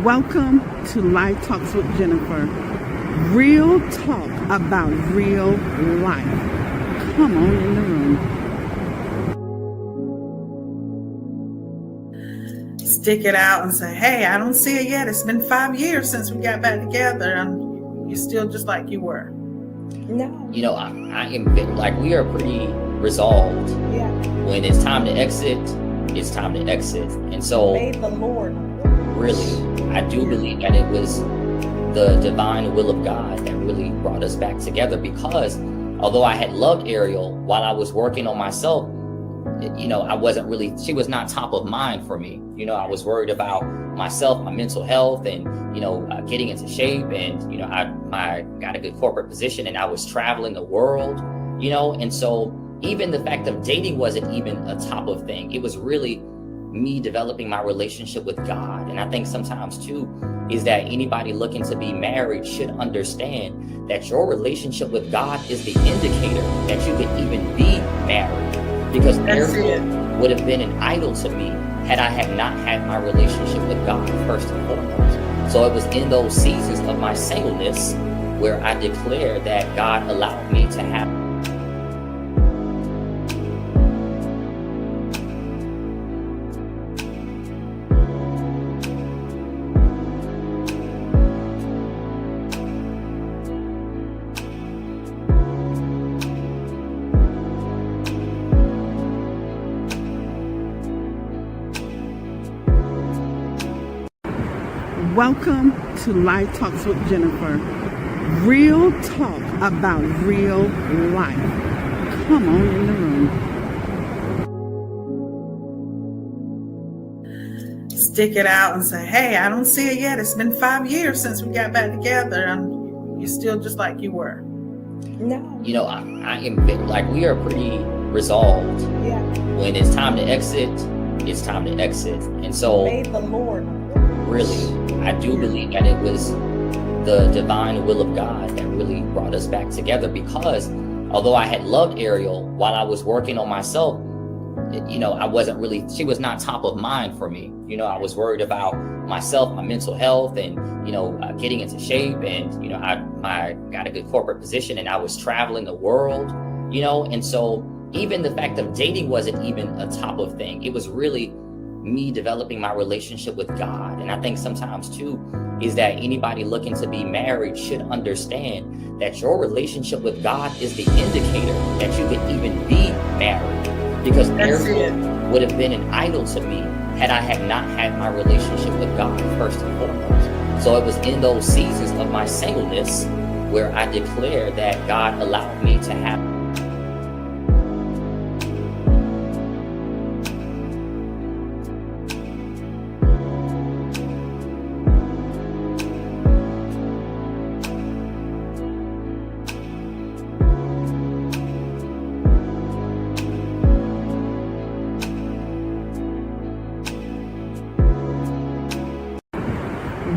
Welcome to Life Talks with Jennifer. Real talk about real life. Come on in the room. Stick it out and say, hey, I don't see it yet. It's been 5 years since we got back together and you're still just like you were. No. I am like, we are pretty resolved. Yeah. When it's time to exit, it's time to exit. And so, May the Lord. Really, I do believe that it was the divine will of God that really brought us back together, because although I had loved Ariel while I was working on myself, I wasn't really, she was not top of mind for me. I was worried about myself, my mental health, and, getting into shape. And, I got a good corporate position and I was traveling the world, and so even the fact of dating wasn't even a top of thing. It was really me developing my relationship with God. And I think sometimes too, is that anybody looking to be married should understand that your relationship with God is the indicator that you could even be married. Because Ariel would have been an idol to me had I had not had my relationship with God first and foremost. So it was in those seasons of my singleness where I declared that God allowed me to have Welcome to Life Talks with Jennifer. Real talk about real life. Come on in the room. Stick it out and say, hey, I don't see it yet. It's been 5 years since we got back together and you're still just like you were. No. I am like, we are pretty resolved. Yeah. When it's time to exit, it's time to exit. And so, May the Lord. Really, I do believe that it was the divine will of God that really brought us back together, because although I had loved Ariel while I was working on myself, I wasn't really, she was not top of mind for me. I was worried about myself, my mental health, and, getting into shape. And, I got a good corporate position and I was traveling the world, and so even the fact of dating wasn't even a top of thing. It was really me developing my relationship with God. And I think sometimes too, is that anybody looking to be married should understand that your relationship with God is the indicator that you could even be married. Because Ariel would have been an idol to me had I had not had my relationship with God first and foremost. So it was in those seasons of my singleness where I declared that God allowed me to have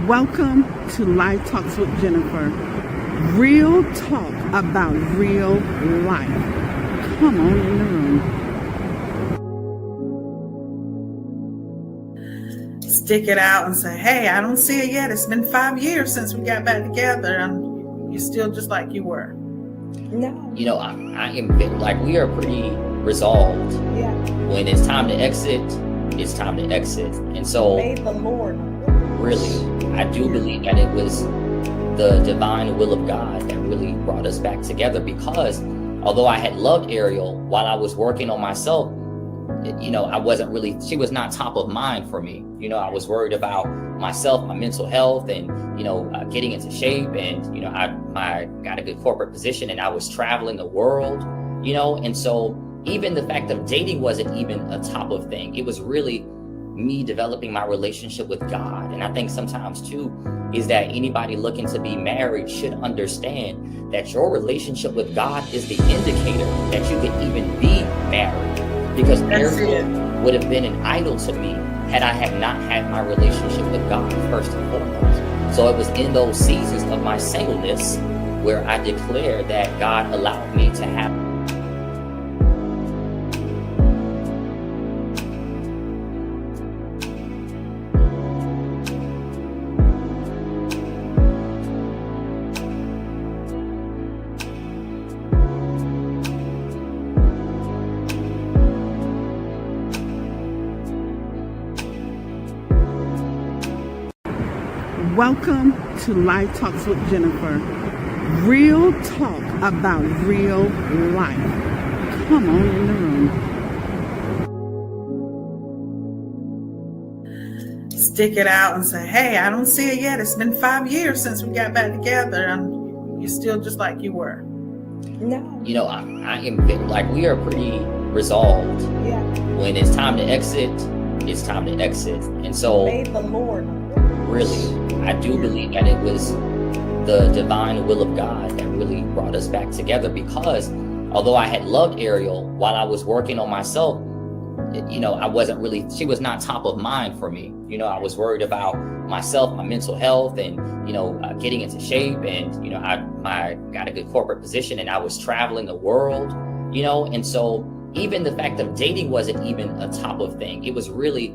Welcome to Life Talks with Jennifer. Real talk about real life. Come on in the room. Stick it out and say, hey, I don't see it yet. It's been 5 years since we got back together and you're still just like you were. No. I am like, we are pretty resolved. Yeah. When it's time to exit, it's time to exit. And so, May the Lord. Really, I do believe that it was the divine will of God that really brought us back together, because although I had loved Ariel while I was working on myself, I wasn't really, she was not top of mind for me. I was worried about myself, my mental health, and, getting into shape. And, I got a good corporate position and I was traveling the world, and so even the fact of dating wasn't even a top of thing. It was really me developing my relationship with God. And I think sometimes too, is that anybody looking to be married should understand that your relationship with God is the indicator that you could even be married. Because Ariel would have been an idol to me had I had not had my relationship with God first and foremost. So it was in those seasons of my singleness where I declared that God allowed me to have Welcome to Live Talks with Jennifer. Real talk about real life. Come on in the room. Stick it out and say, hey, I don't see it yet. It's been 5 years since we got back together and you're still just like you were. No. You know, I am like, we are pretty resolved. Yeah. When it's time to exit, it's time to exit. And so May the Lord. really, I do believe that it was the divine will of God that really brought us back together, because although I had loved Ariel while I was working on myself, you know, she was not top of mind for me. You know, I was worried about myself, my mental health, and, you know, getting into shape. And, you know, I got a good corporate position and I was traveling the world, you know, and so even the fact of dating wasn't even a top of thing. It was really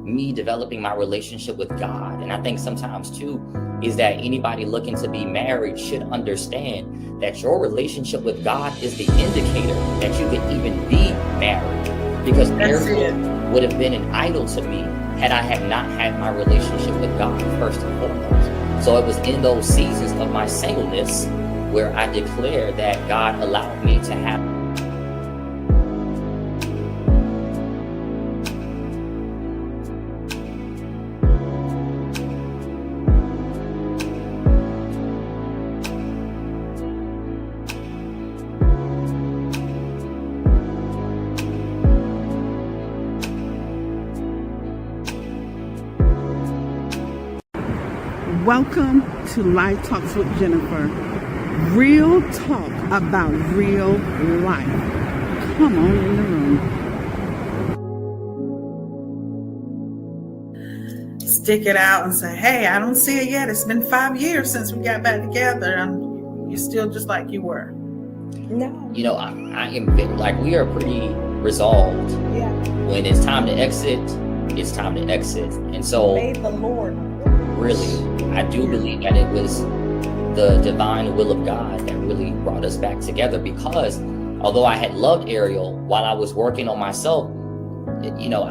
me developing my relationship with God. And I think sometimes too, is that anybody looking to be married should understand that your relationship with God is the indicator that you could even be married. Because Ariel would have been an idol to me had I had not had my relationship with God first and foremost. So it was in those seasons of my singleness where I declared that God allowed me to have Welcome to Live Talks with Jennifer. Real talk about real life. Come on in the room. Stick it out and say, hey, I don't see it yet. It's been 5 years since we got back together and you're still just like you were. No. You know, I am like, we are pretty resolved. Yeah. When it's time to exit, it's time to exit. And so May the Lord. really, I do believe that it was the divine will of God that really brought us back together, because although I had loved Ariel while I was working on myself, you know,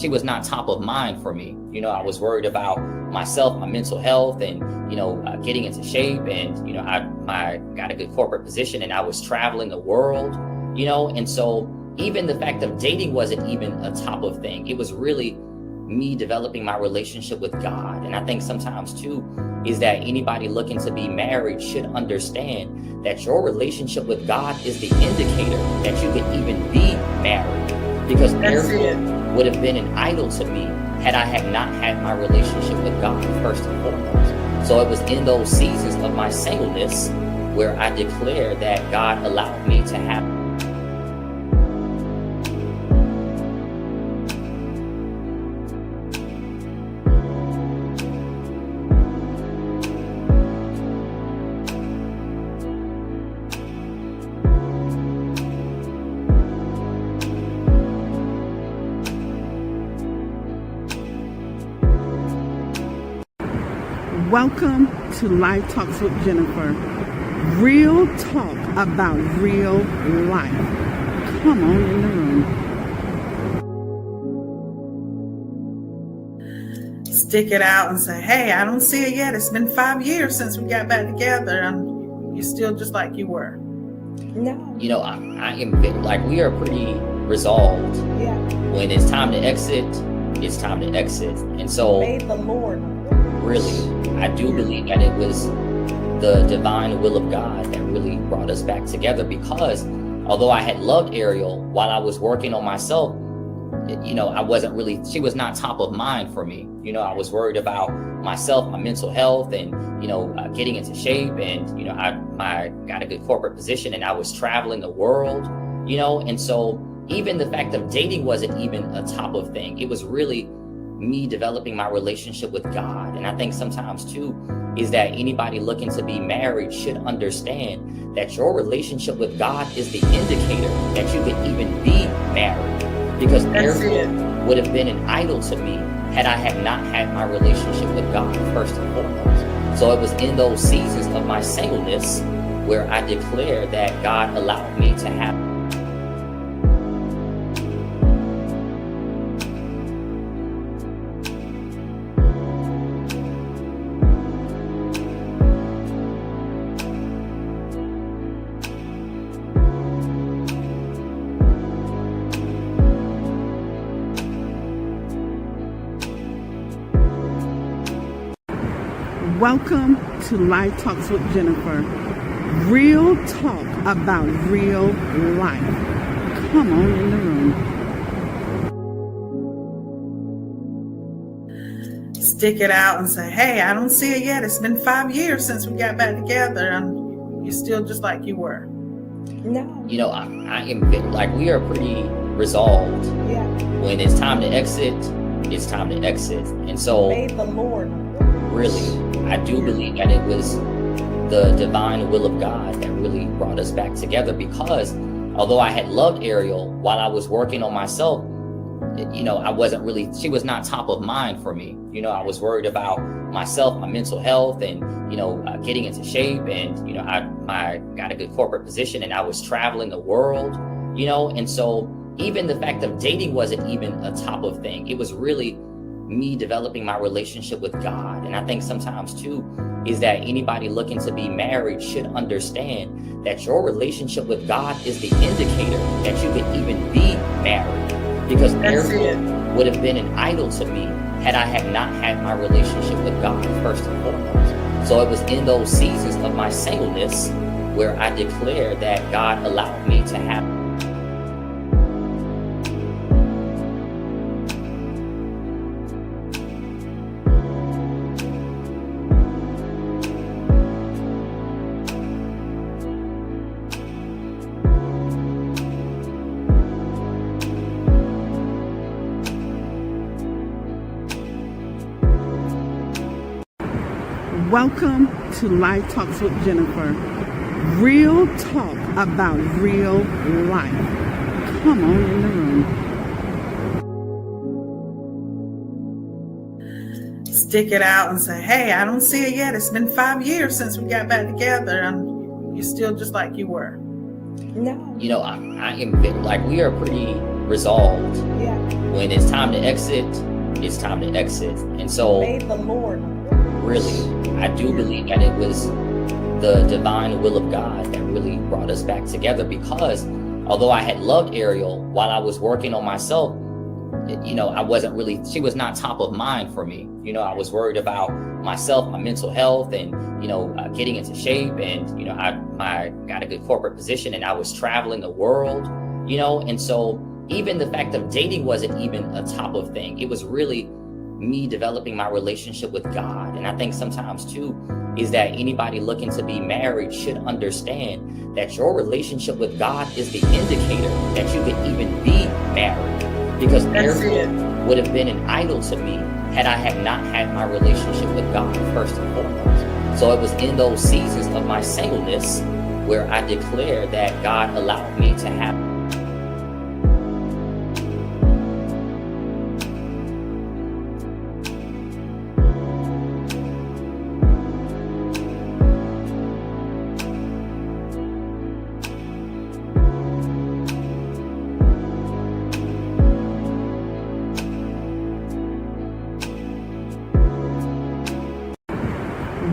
she was not top of mind for me. You know, I was worried about myself, my mental health, and, you know, getting into shape. And, you know, I got a good corporate position and I was traveling the world, you know, and so even the fact of dating wasn't even a top of thing. It was really me developing my relationship with God. And I think sometimes too, is that anybody looking to be married should understand that your relationship with God is the indicator that you could even be married. Because Ariel would have been an idol to me had I had not had my relationship with God first and foremost. So it was in those seasons of my singleness where I declared that God allowed me to have Welcome to Live Talks with Jennifer. Real talk about real life. Come on in the room. Stick it out and say, hey, I don't see it yet. It's been 5 years since we got back together and you're still just like you were. No. You know, I am like, we are pretty resolved. Yeah. When it's time to exit, it's time to exit. And so May the Lord. really, I do believe that it was the divine will of God that really brought us back together, because although I had loved Ariel while I was working on myself, you know, she was not top of mind for me. You know, I was worried about myself, my mental health, and, you know, getting into shape. And, you know, I got a good corporate position and I was traveling the world, you know, and so even the fact of dating wasn't even a top of thing. It was really me developing my relationship with God. And I think sometimes too, is that anybody looking to be married should understand that your relationship with God is the indicator that you could even be married. Because Ariel would have been an idol to me had I had not had my relationship with God first and foremost. So it was in those seasons of my singleness where I declared that God allowed me to have Welcome to Live Talks with Jennifer. Real talk about real life. Come on in the room. Stick it out and say, hey, I don't see it yet. It's been 5 years since we got back together, and you're still just like you were. No. You know, I am like, we are pretty resolved. Yeah. When it's time to exit, it's time to exit. And so May the Lord. really, I do believe that it was the divine will of God that really brought us back together, because although I had loved Ariel while I was working on myself, you know, I wasn't really, she was not top of mind for me. You know, I was worried about myself, my mental health, and, you know, getting into shape. And, you know, I got a good corporate position, and I was traveling the world, you know, and so even the fact of dating wasn't even a top of thing. It was really me developing my relationship with God. And I think sometimes too is that anybody looking to be married should understand that your relationship with God is the indicator that you could even be married. Because Ariel would have been an idol to me had I had not had my relationship with God first and foremost. So it was in those seasons of my singleness where I declared that God allowed me to have. Welcome to Live Talks with Jennifer. Real talk about real life. Come on in the room. Stick it out and say, hey, I don't see it yet. It's been 5 years since we got back together, and you're still just like you were. No. You know, I am like, we are pretty resolved. Yeah. When it's time to exit, it's time to exit. And so May the Lord. really, I do believe that it was the divine will of God that really brought us back together, because although I had loved Ariel while I was working on myself, you know, I wasn't really, she was not top of mind for me. You know, I was worried about myself, my mental health, and, you know, getting into shape. And, you know, I got a good corporate position, and I was traveling the world, you know, and so even the fact of dating wasn't even a top of thing. It was really me developing my relationship with God. And I think sometimes too is that anybody looking to be married should understand that your relationship with God is the indicator that you could even be married. Because Ariel would have been an idol to me had I had not had my relationship with God first and foremost. So it was in those seasons of my singleness where I declared that God allowed me to have.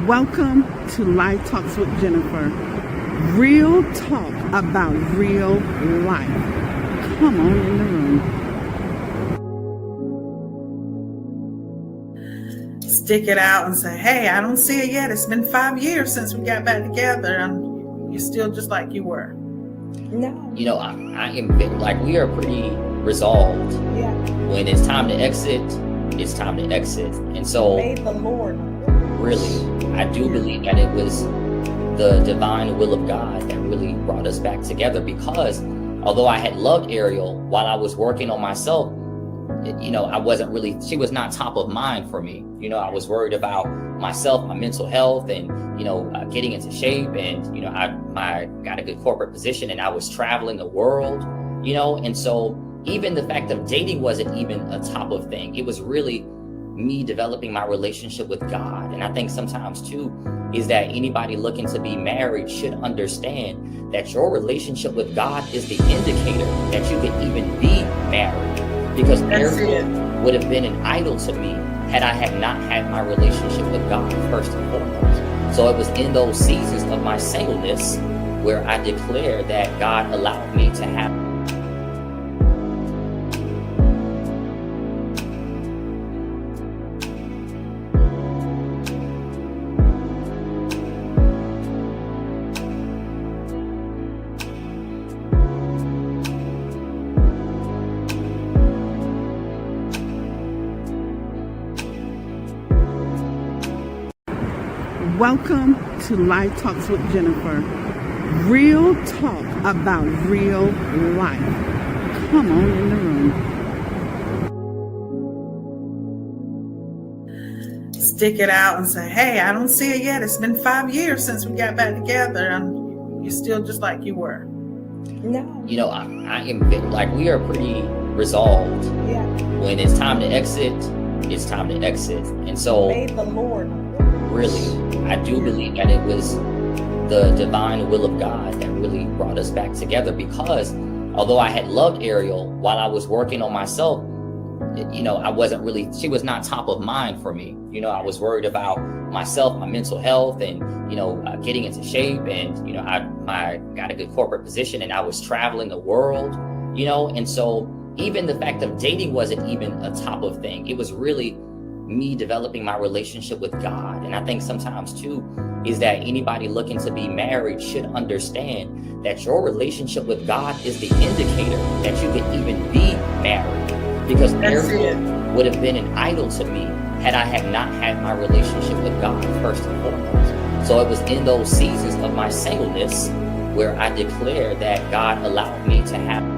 Welcome to Live Talks with Jennifer. Real talk about real life. Come on in the room. Stick it out and say, hey, I don't see it yet. It's been 5 years since we got back together, and you're still just like you were. No. You know, I am like, we are pretty resolved. Yeah. When it's time to exit, it's time to exit. And so May the Lord. really, I do believe that it was the divine will of God that really brought us back together, because although I had loved Ariel while I was working on myself, you know, I wasn't really, she was not top of mind for me. You know, I was worried about myself, my mental health, and, you know, getting into shape. And, you know, I got a good corporate position, and I was traveling the world, you know, and so even the fact of dating wasn't even a top of thing. It was really me developing my relationship with God. And I think sometimes too is that anybody looking to be married should understand that your relationship with God is the indicator that you could even be married. Because Ariel would have been an idol to me had I had not had my relationship with God first and foremost. So it was in those seasons of my singleness where I declared that God allowed me to have. Welcome to Life Talks with Jennifer. Real talk about real life. Come on in the room. Stick it out and say, hey, I don't see it yet. It's been 5 years since we got back together, and you're still just like you were. No. You know, I am like, we are pretty resolved. Yeah. When it's time to exit, it's time to exit. And so Made the Lord. really, I do believe that it was the divine will of God that really brought us back together, because although I had loved Ariel while I was working on myself, you know, she was not top of mind for me. You know, I was worried about myself, my mental health, and, you know, getting into shape. And, you know, I got a good corporate position, and I was traveling the world, you know, and so even the fact of dating wasn't even a top of thing. It was really me developing my relationship with God. And I think sometimes too is that anybody looking to be married should understand that your relationship with God is the indicator that you can even be married. Because Ariel would have been an idol to me had I had not had my relationship with God first and foremost. So it was in those seasons of my singleness where I declared that God allowed me to have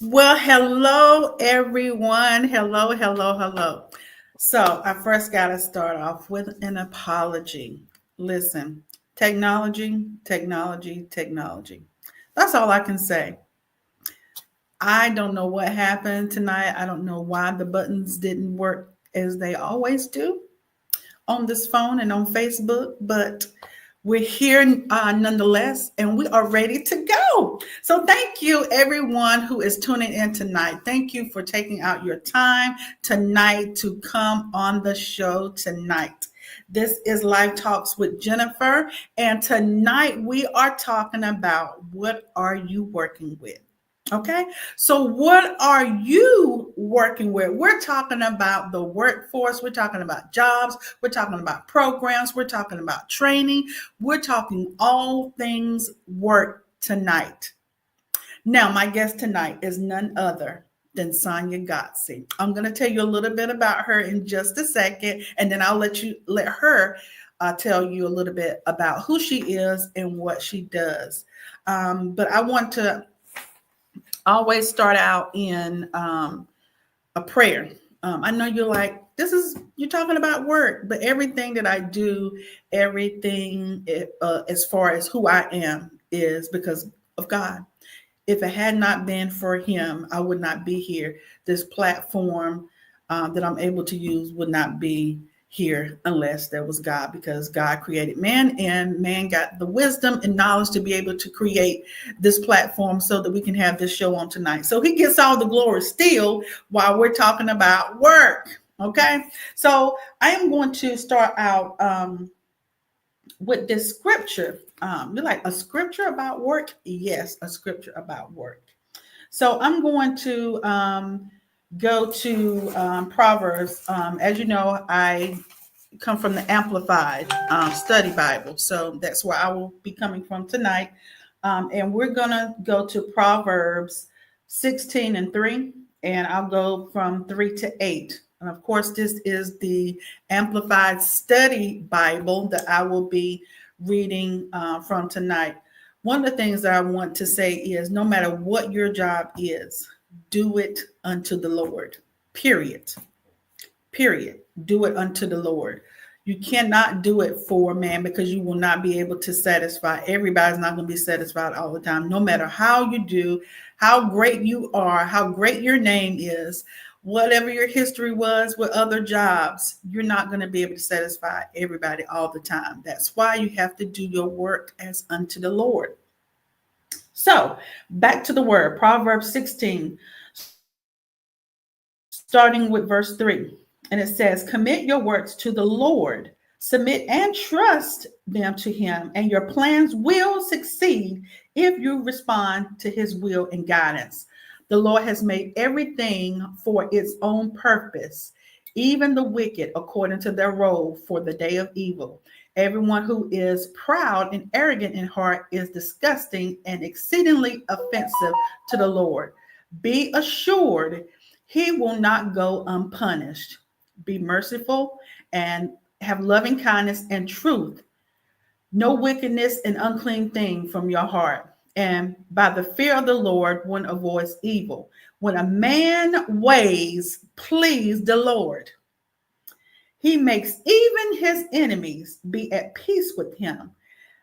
Well, hello, everyone. Hello. So I first got to start off with an apology. Listen, technology. That's all I can say. I don't know what happened tonight. I don't know why the buttons didn't work as they always do on this phone and on Facebook, but we're here nonetheless, and we are ready to go. So thank you, everyone who is tuning in tonight. Thank you for taking out your time tonight to come on the show tonight. This is Life Talks with Jennifer, and tonight we are talking about what are you working with? Okay, so what are you working with? We're talking about the workforce. We're talking about jobs. We're talking about programs. We're talking about training. We're talking all things work tonight. Now, my guest tonight is none other than Sonia Gotze. I'm going to tell you a little bit about her in just a second, and then I'll let her tell you a little bit about who she is and what she does. But I want to always start out in a prayer. I know you're like, you're talking about work, but everything that I do, everything as far as who I am is because of God. If it had not been for him, I would not be here. This platform that I'm able to use would not be here unless there was God, because God created man, and man got the wisdom and knowledge to be able to create this platform so that we can have this show on tonight. So he gets all the glory still while we're talking about work. Okay, so I am going to start out with this scripture. You're like, a scripture about work? Yes, a scripture about work. So I'm going to go to Proverbs. As you know, I come from the Amplified Study Bible. So that's where I will be coming from tonight. And we're going to go to Proverbs 16:3, and I'll go from 3 to 8. And of course, this is the Amplified Study Bible that I will be reading from tonight. One of the things that I want to say is, no matter what your job is, do it unto the Lord. Period. Do it unto the Lord. You cannot do it for man, because you will not be able to satisfy. Everybody's not going to be satisfied all the time. No matter how you do, how great you are, how great your name is, whatever your history was with other jobs, you're not going to be able to satisfy everybody all the time. That's why you have to do your work as unto the Lord. So back to the word, Proverbs 16, starting with verse 3. And it says, commit your works to the Lord. Submit and trust them to Him, and your plans will succeed if you respond to His will and guidance. The Lord has made everything for its own purpose, even the wicked according to their role for the day of evil. Everyone who is proud and arrogant in heart is disgusting and exceedingly offensive to the Lord. Be assured He will not go unpunished. Be merciful and have loving kindness and truth. No wickedness and unclean thing from your heart. And by the fear of the Lord, one avoids evil. When a man ways please the Lord, He makes even his enemies be at peace with him.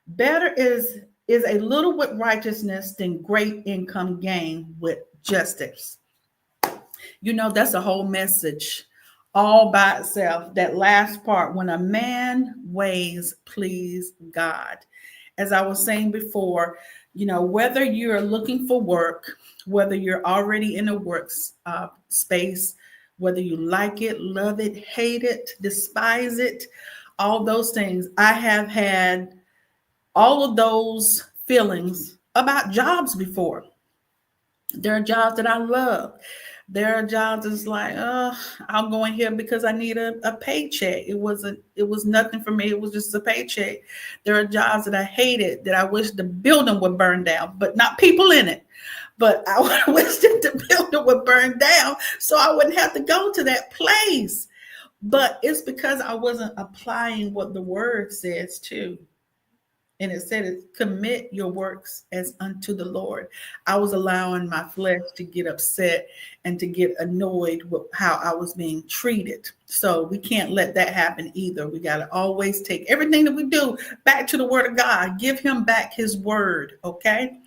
Better is a little with righteousness than great income gain with justice. You know, that's a whole message all by itself. That last part, when a man ways please God. As I was saying before, you know, whether you're looking for work, whether you're already in a work space, whether you like it, love it, hate it, despise it, all those things. I have had all of those feelings about jobs before. There are jobs that I love. There are jobs that's like, oh, I'll go in here because I need a paycheck. It was nothing for me. It was just a paycheck. There are jobs that I hated, that I wish the building would burn down, but not people in it. But I wish that the building would burn down so I wouldn't have to go to that place. But it's because I wasn't applying what the word says too. And it said, commit your works as unto the Lord. I was allowing my flesh to get upset and to get annoyed with how I was being treated. So we can't let that happen either. We got to always take everything that we do back to the word of God. Give him back his word. Okay.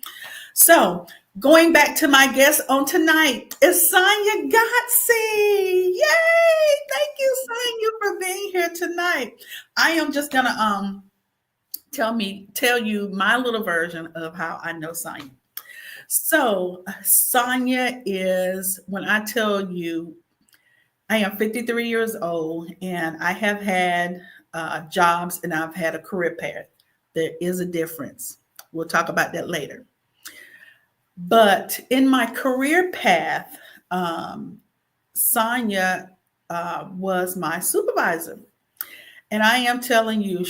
So going back to my guest on tonight is Sonia Godsey. Yay. Thank you, Sonia, for being here tonight. I am just going to, tell you my little version of how I know Sonia. So Sonia is, when I tell you, I am 53 years old and I have had jobs and I've had a career path. There is a difference. We'll talk about that later. But in my career path, Sonia was my supervisor. And I am telling you,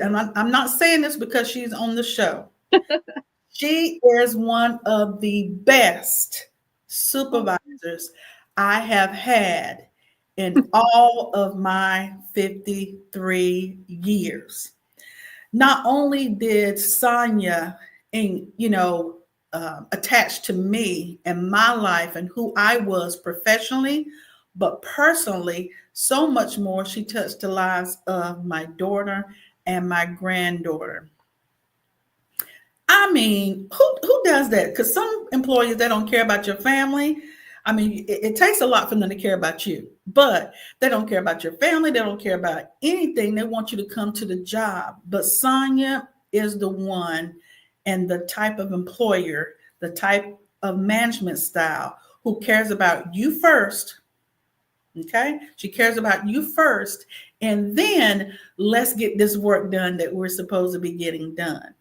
I'm not saying this because she's on the show. She is one of the best supervisors I have had in all of my 53 years. Not only did Sonia, attach to me and my life and who I was professionally, but personally, so much more. She touched the lives of my daughter and my granddaughter. I mean, who does that? Because some employers, they don't care about your family. I mean, it takes a lot for them to care about you, but they don't care about your family. They don't care about anything. They want you to come to the job. But Sonia is the one, and the type of employer, the type of management style who cares about you first. Okay, she cares about you first, and then let's get this work done that we're supposed to be getting done.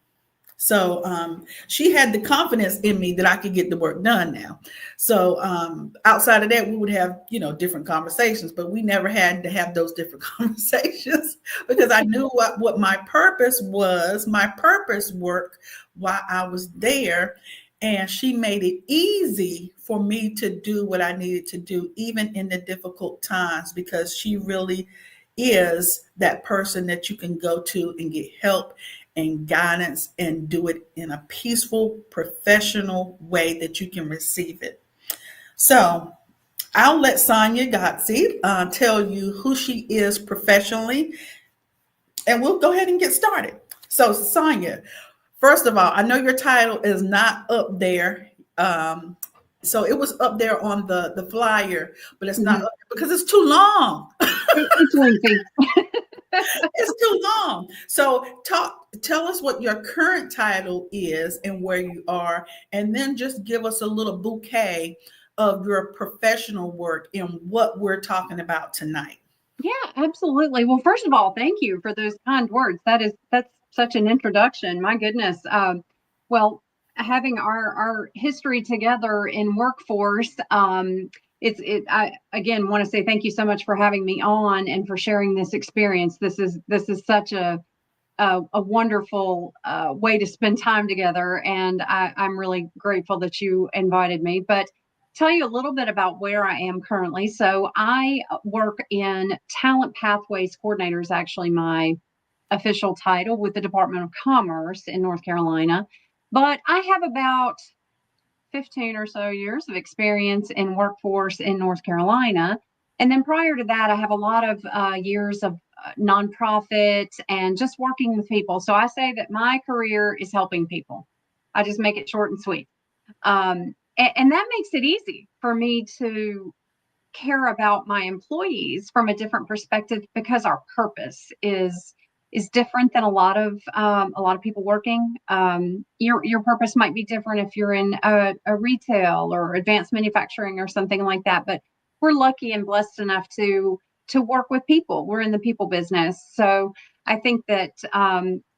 So she had the confidence in me that I could get the work done now. So outside of that, we would have, different conversations, but we never had to have those different conversations because I knew what my purpose was, my purpose work while I was there. And she made it easy for me to do what I needed to do, even in the difficult times, because she really is that person that you can go to and get help and guidance and do it in a peaceful, professional way that you can receive it. So I'll let Sonia Godsey tell you who she is professionally, and we'll go ahead and get started. So Sonia, first of all, I know your title is not up there. So it was up there on the flyer, but it's not up there because it's too long. It's lengthy. It's too long. So tell us what your current title is and where you are, and then just give us a little bouquet of your professional work and what we're talking about tonight. Yeah, absolutely. Well, first of all, thank you for those kind words. That's such an introduction. My goodness. Well, having our history together in workforce, I again want to say thank you so much for having me on and for sharing this experience. This is such a wonderful way to spend time together, and I'm really grateful that you invited me. But tell you a little bit about where I am currently. So I work in Talent Pathways Coordinator is actually my official title with the Department of Commerce in North Carolina. But I have about 15 or so years of experience in workforce in North Carolina. And then prior to that, I have a lot of years of nonprofit and just working with people. So I say that my career is helping people. I just make it short and sweet. And that makes it easy for me to care about my employees from a different perspective because our purpose is different than a lot of people working. Your purpose might be different if you're in a retail or advanced manufacturing or something like that. But we're lucky and blessed enough to work with people. We're in the people business, so I think that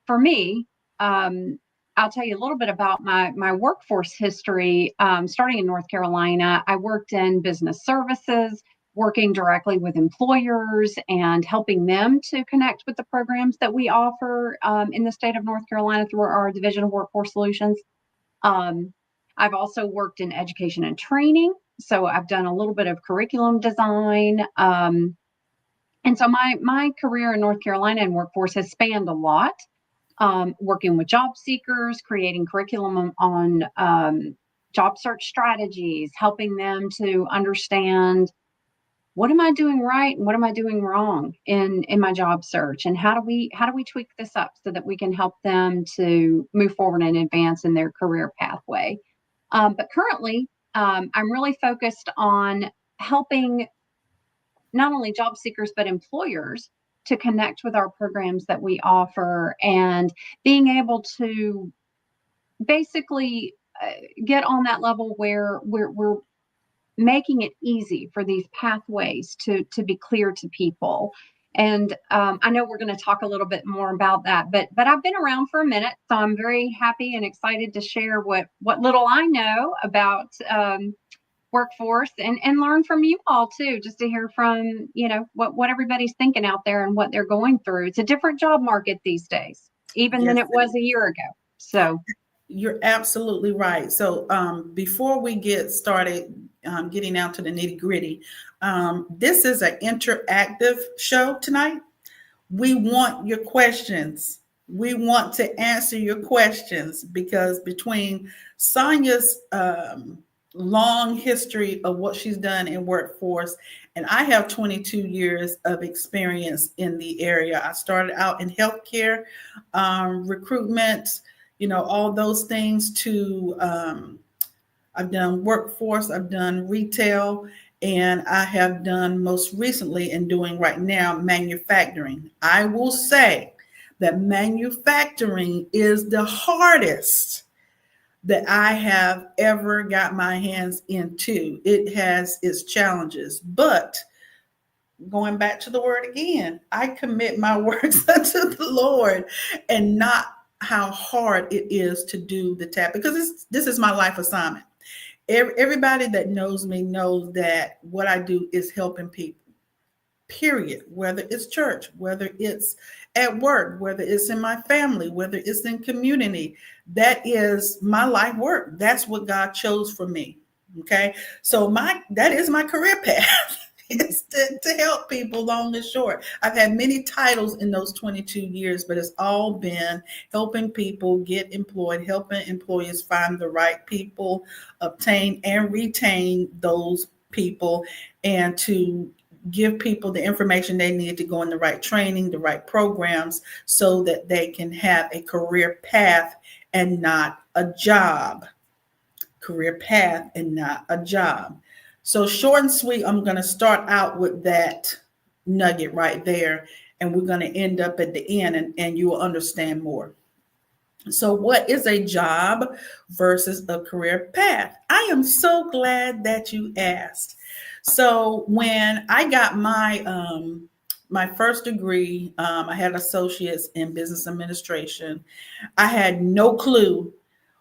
for me, I'll tell you a little bit about my workforce history. Starting in North Carolina, I worked in business services, working directly with employers and helping them to connect with the programs that we offer in the state of North Carolina through our Division of Workforce Solutions. Um, I've also worked in education and training, so I've done a little bit of curriculum design. And so my career in North Carolina and workforce has spanned a lot. Working with job seekers, creating curriculum on job search strategies, helping them to understand what am I doing right and what am I doing wrong in my job search, and how do we tweak this up so that we can help them to move forward and advance in their career pathway. But currently, I'm really focused on helping not only job seekers but employers to connect with our programs that we offer and being able to basically get on that level where we're making it easy for these pathways to be clear to people. And I know we're going to talk a little bit more about that, but I've been around for a minute, so I'm very happy and excited to share what little I know about workforce and learn from you all too, just to hear from, what everybody's thinking out there and what they're going through. It's a different job market these days, even than Yes, it was a year ago. So you're absolutely right. So before we get started getting out to the nitty gritty, this is an interactive show tonight. We want your questions. We want to answer your questions because between Sonia's long history of what she's done in workforce, and I have 22 years of experience in the area. I started out in healthcare, recruitment, all those things to I've done workforce, I've done retail, and I have done most recently and doing right now manufacturing. I will say that manufacturing is the hardest that I have ever got my hands into. It has its challenges, but going back to the word again, I commit my works unto the Lord and not how hard it is to do the task, because this is my life assignment. Everybody that knows me knows that what I do is helping people, period. Whether it's church, whether it's at work, whether it's in my family, whether it's in community, that is my life work. That's what God chose for me. Okay. So that is my career path. It's to help people long and short. I've had many titles in those 22 years, but it's all been helping people get employed, helping employers find the right people, obtain and retain those people, and to give people the information they need to go in the right training, the right programs, so that they can have a career path and not a job. Career path and not a job. So short and sweet, I'm going to start out with that nugget right there, and we're going to end up at the end, and you will understand more. So what is a job versus a career path? I am so glad that you asked. So when I got my my first degree, I had associates in business administration. I had no clue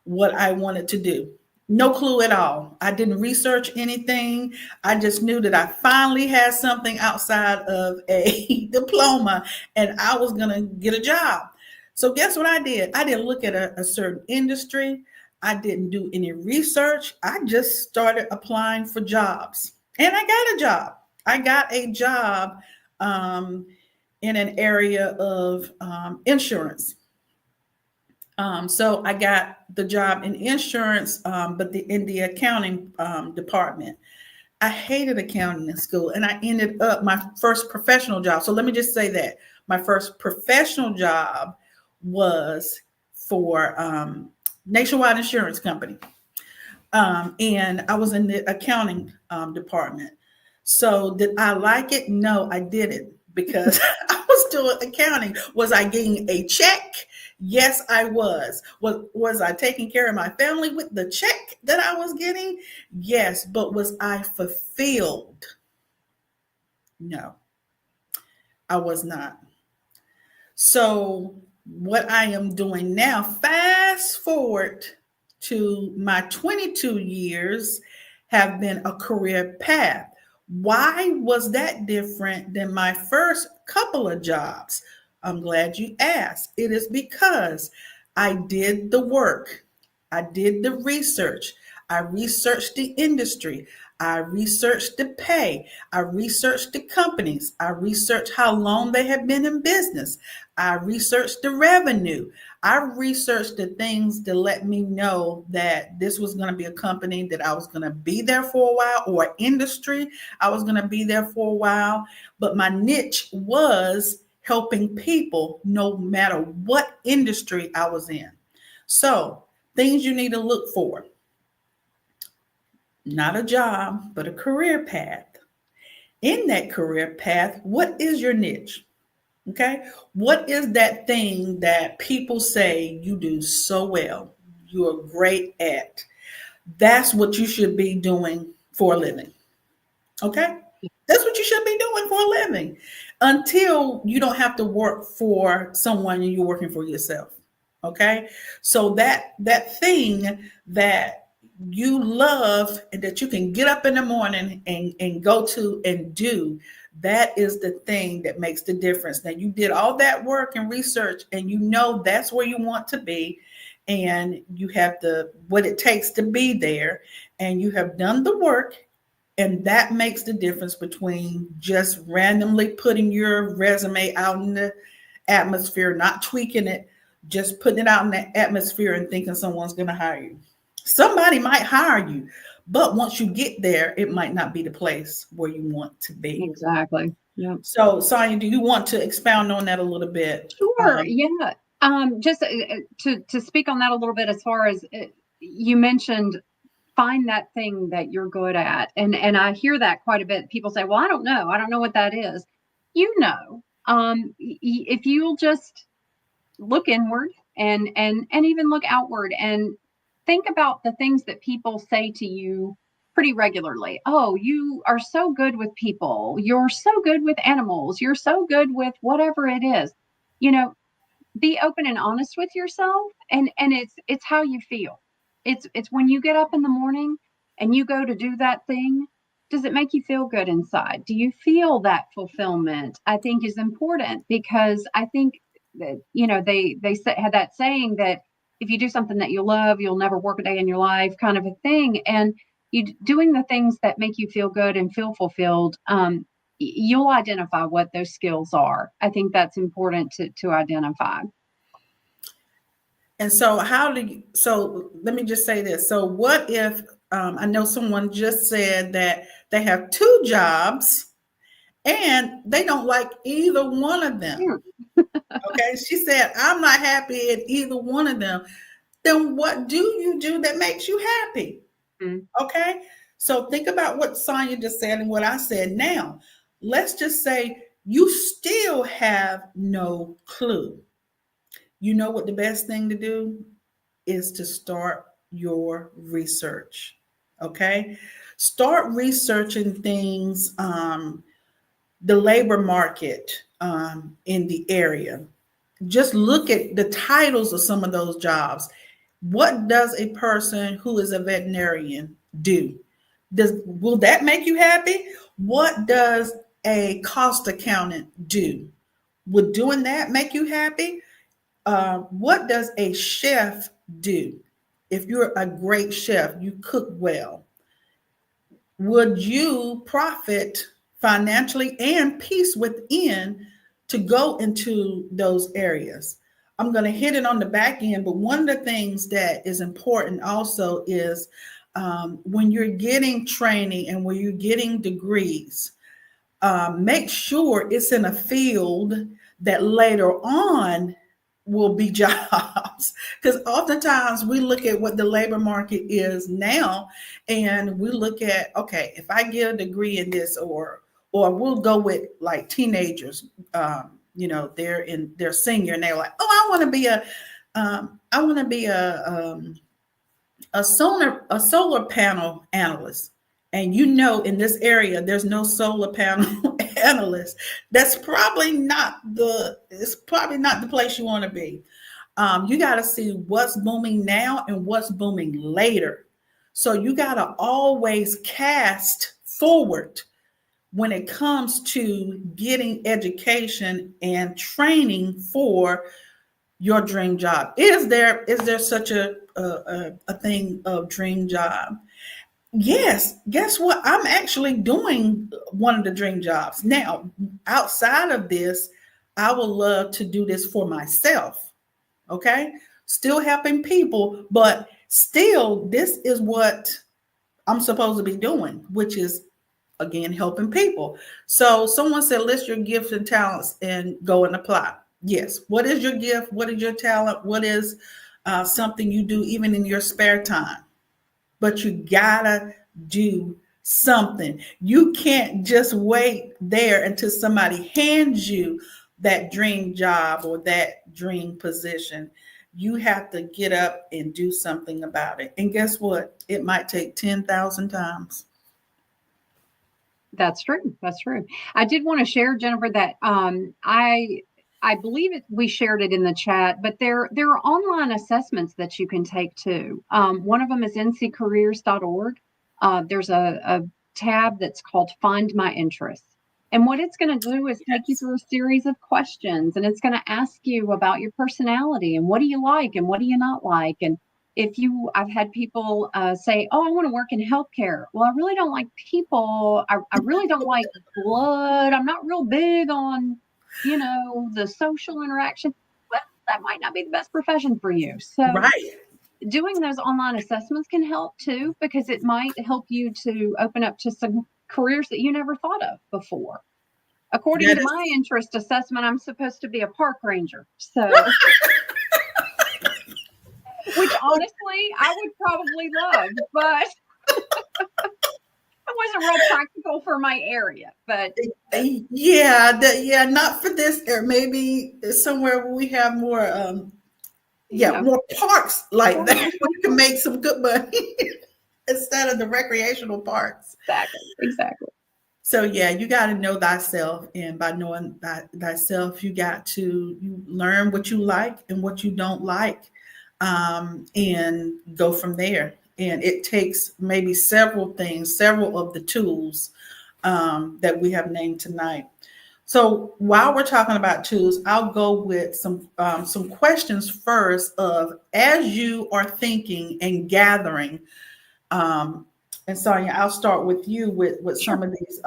what I wanted to do. No clue at all. I didn't research anything. I just knew that I finally had something outside of a diploma and I was going to get a job. So, guess what I did? I didn't look at a certain industry. I didn't do any research. I just started applying for jobs and I got a job. I got a job in an area of insurance. So I got the job in insurance, but in the accounting department. I hated accounting in school, and I ended up my first professional job. So let me just say that my first professional job was for Nationwide Insurance Company, and I was in the accounting department. So did I like it? No, I didn't, because I was doing accounting. Was I getting a check? Yes, I was. Was I taking care of my family with the check that I was getting? Yes, but was I fulfilled? No, I was not. So what I am doing now, fast forward to my 22 years, have been a career path. Why was that different than my first couple of jobs? I'm glad you asked. It is because I did the work. I did the research. I researched the industry. I researched the pay. I researched the companies. I researched how long they have been in business. I researched the revenue. I researched the things to let me know that this was going to be a company that I was going to be there for a while, or industry I was going to be there for a while. But my niche was helping people no matter what industry I was in. So things you need to look for. Not a job, but a career path. In that career path, what is your niche? Okay. What is that thing that people say you do so well, you are great at? That's what you should be doing for a living. Okay. That's what you should be doing for a living until you don't have to work for someone and you're working for yourself. Okay. So that thing that you love and that you can get up in the morning and go to and do, that is the thing that makes the difference. Now you did all that work and research and you know that's where you want to be, and you have what it takes to be there, and you have done the work. And that makes the difference between just randomly putting your resume out in the atmosphere, not tweaking it, just putting it out in the atmosphere and thinking someone's going to hire you. Somebody might hire you, but once you get there, it might not be the place where you want to be. Exactly. Yeah. So, Sonia, do you want to expound on that a little bit? Sure. Yeah. Just to speak on that a little bit, as far as you mentioned, find that thing that you're good at. And I hear that quite a bit. People say, well, I don't know what that is. If you'll just look inward and even look outward and think about the things that people say to you pretty regularly. Oh, you are so good with people. You're so good with animals. You're so good with whatever it is. Be open and honest with yourself, and it's how you feel. It's when you get up in the morning and you go to do that thing, does it make you feel good inside? Do you feel that fulfillment? I think is important, because I think that, they had that saying that if you do something that you love, you'll never work a day in your life, kind of a thing. And you doing the things that make you feel good and feel fulfilled, you'll identify what those skills are. I think that's important to identify. And so so let me just say this. So what if, I know someone just said that they have 2 jobs and they don't like either one of them. Okay. She said, I'm not happy at either one of them. Then what do you do that makes you happy? Mm-hmm. Okay. So think about what Sonia just said and what I said. Now, let's just say you still have no clue. You know what the best thing to do is to start your research. Okay. Start researching things the labor market in the area. Just look at the titles of some of those jobs. What does a person who is a veterinarian do? Will that make you happy? What does a cost accountant do? Would doing that make you happy? What does a chef do? If you're a great chef, you cook well. Would you profit financially and peace within to go into those areas? I'm going to hit it on the back end, but one of the things that is important also is when you're getting training and when you're getting degrees, make sure it's in a field that later on will be jobs, because oftentimes we look at what the labor market is now and we look at, okay, if I get a degree in this, or we'll go with like teenagers, they're in their senior and they're like, oh, I want to be a solar panel analyst. And in this area, there's no solar panel analyst. It's probably not the place you want to be. You got to see what's booming now and what's booming later. So you got to always cast forward when it comes to getting education and training for your dream job. Is there such a thing of dream job? Yes. Guess what? I'm actually doing one of the dream jobs. Now, outside of this, I would love to do this for myself. Okay. Still helping people, but still, this is what I'm supposed to be doing, which is, again, helping people. So someone said, list your gifts and talents and go and apply. Yes. What is your gift? What is your talent? What is something you do even in your spare time? But you gotta do something. You can't just wait there until somebody hands you that dream job or that dream position. You have to get up and do something about it. And guess what? It might take 10,000 times. That's true. That's true. I did want to share, Jennifer, that I believe we shared it in the chat, but there are online assessments that you can take too. One of them is nccareers.org. There's a tab that's called Find My Interests. And what it's going to do is take you through a series of questions, and it's going to ask you about your personality and what do you like and what do you not like. And I've had people say, oh, I want to work in healthcare. Well, I really don't like people. I really don't like blood. I'm not real big on, the social interaction. Well, that might not be the best profession for you. So right. Doing those online assessments can help too, because it might help you to open up to some careers that you never thought of before. According to my interest assessment, I'm supposed to be a park ranger. So, which honestly, I would probably love, but it wasn't real practical for my area. But not for this area. Maybe somewhere where we have more, more parks like that, where you can make some good money instead of the recreational parks. Exactly. So you got to know thyself, and by knowing thyself, you got to learn what you like and what you don't like, and go from there. And it takes maybe several of the tools that we have named tonight. So while we're talking about tools, I'll go with some questions first of, as you are thinking and gathering. And Sonia, I'll start with you with some of these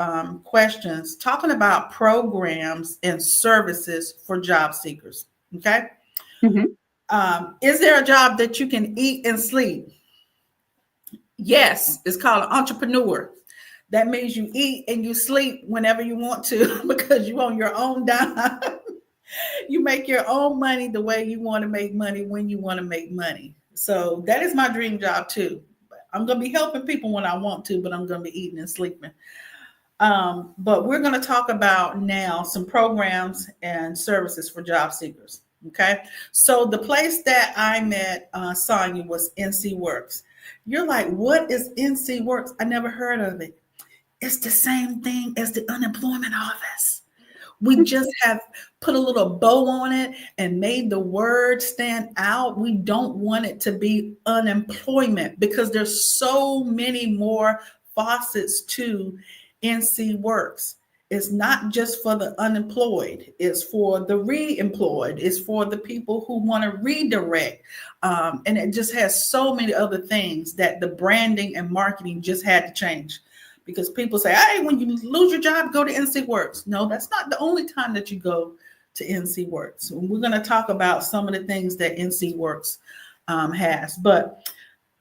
questions, talking about programs and services for job seekers. Okay. Mm-hmm. Is there a job that you can eat and sleep? Yes, it's called an entrepreneur. That means you eat and you sleep whenever you want to, because you own your own dime. You make your own money the way you want to make money when you want to make money. So that is my dream job too. I'm going to be helping people when I want to, but I'm going to be eating and sleeping. But we're going to talk about now some programs and services for job seekers. Okay. So the place that I met Sonia was NC Works. You're like, what is NC Works? I never heard of it. It's the same thing as the unemployment office. We just have put a little bow on it and made the word stand out. We don't want it to be unemployment because there's so many more facets to NC Works. It's not just for the unemployed, it's for the re-employed, it's for the people who want to redirect. And it just has so many other things that the branding and marketing just had to change. Because people say, hey, when you lose your job, go to NC Works. No, that's not the only time that you go to NC Works. We're going to talk about some of the things that NC Works has. But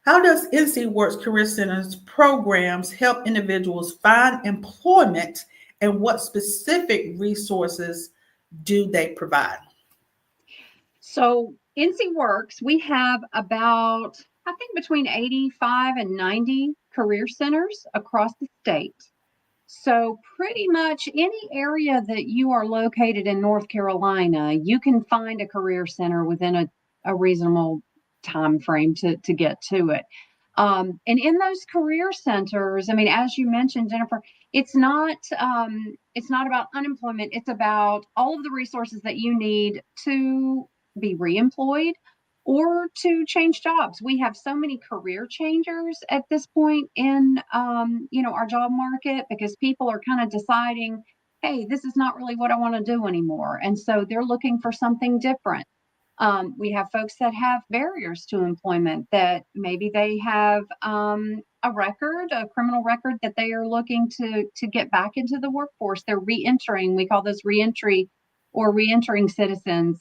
how does NC Works Career Center's programs help individuals find employment, and what specific resources do they provide? So NC Works, we have about, I think, between 85 and 90 career centers across the state. So pretty much any area that you are located in North Carolina, you can find a career center within a reasonable time frame to get to it. And in those career centers, I mean, as you mentioned, Jennifer, it's not about unemployment. It's about all of the resources that you need to be reemployed or to change jobs. We have so many career changers at this point in our job market, because people are kind of deciding, hey, this is not really what I want to do anymore. And so they're looking for something different. We have folks that have barriers to employment, that maybe they have a criminal record that they are looking to get back into the workforce. They're reentering. We call those reentry or reentering citizens.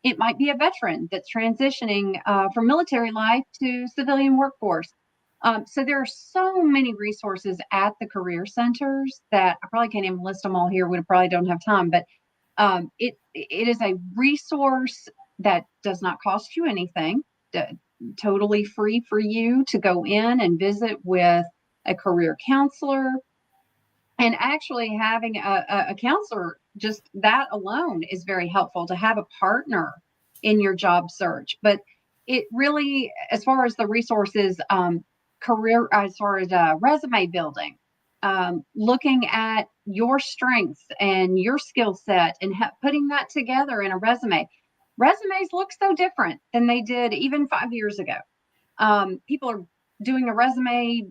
It might be a veteran that's transitioning from military life to civilian workforce. So there are so many resources at the career centers that I probably can't even list them all here. We probably don't have time, but it is a resource that does not cost you anything, totally free for you to go in and visit with a career counselor. And actually having a counselor, just that alone is very helpful, to have a partner in your job search. But it really, as far as the resources, resume building, looking at your strengths and your skill set and putting that together in a resume. Resumes look so different than they did even 5 years ago. People are doing a resume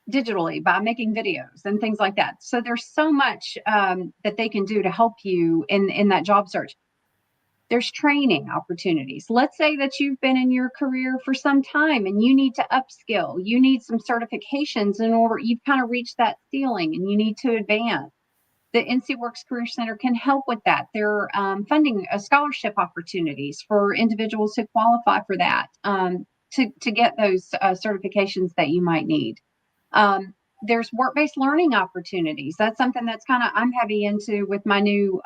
digitally by making videos and things like that. So there's so much that they can do to help you in that job search. There's training opportunities. Let's say that you've been in your career for some time and you need to upskill. You need some certifications in order, you've kind of reached that ceiling and you need to advance. The NC Works Career Center can help with that. They're funding scholarship opportunities for individuals who qualify for that, to get those certifications that you might need. There's work-based learning opportunities. That's something that's I'm heavy into with my new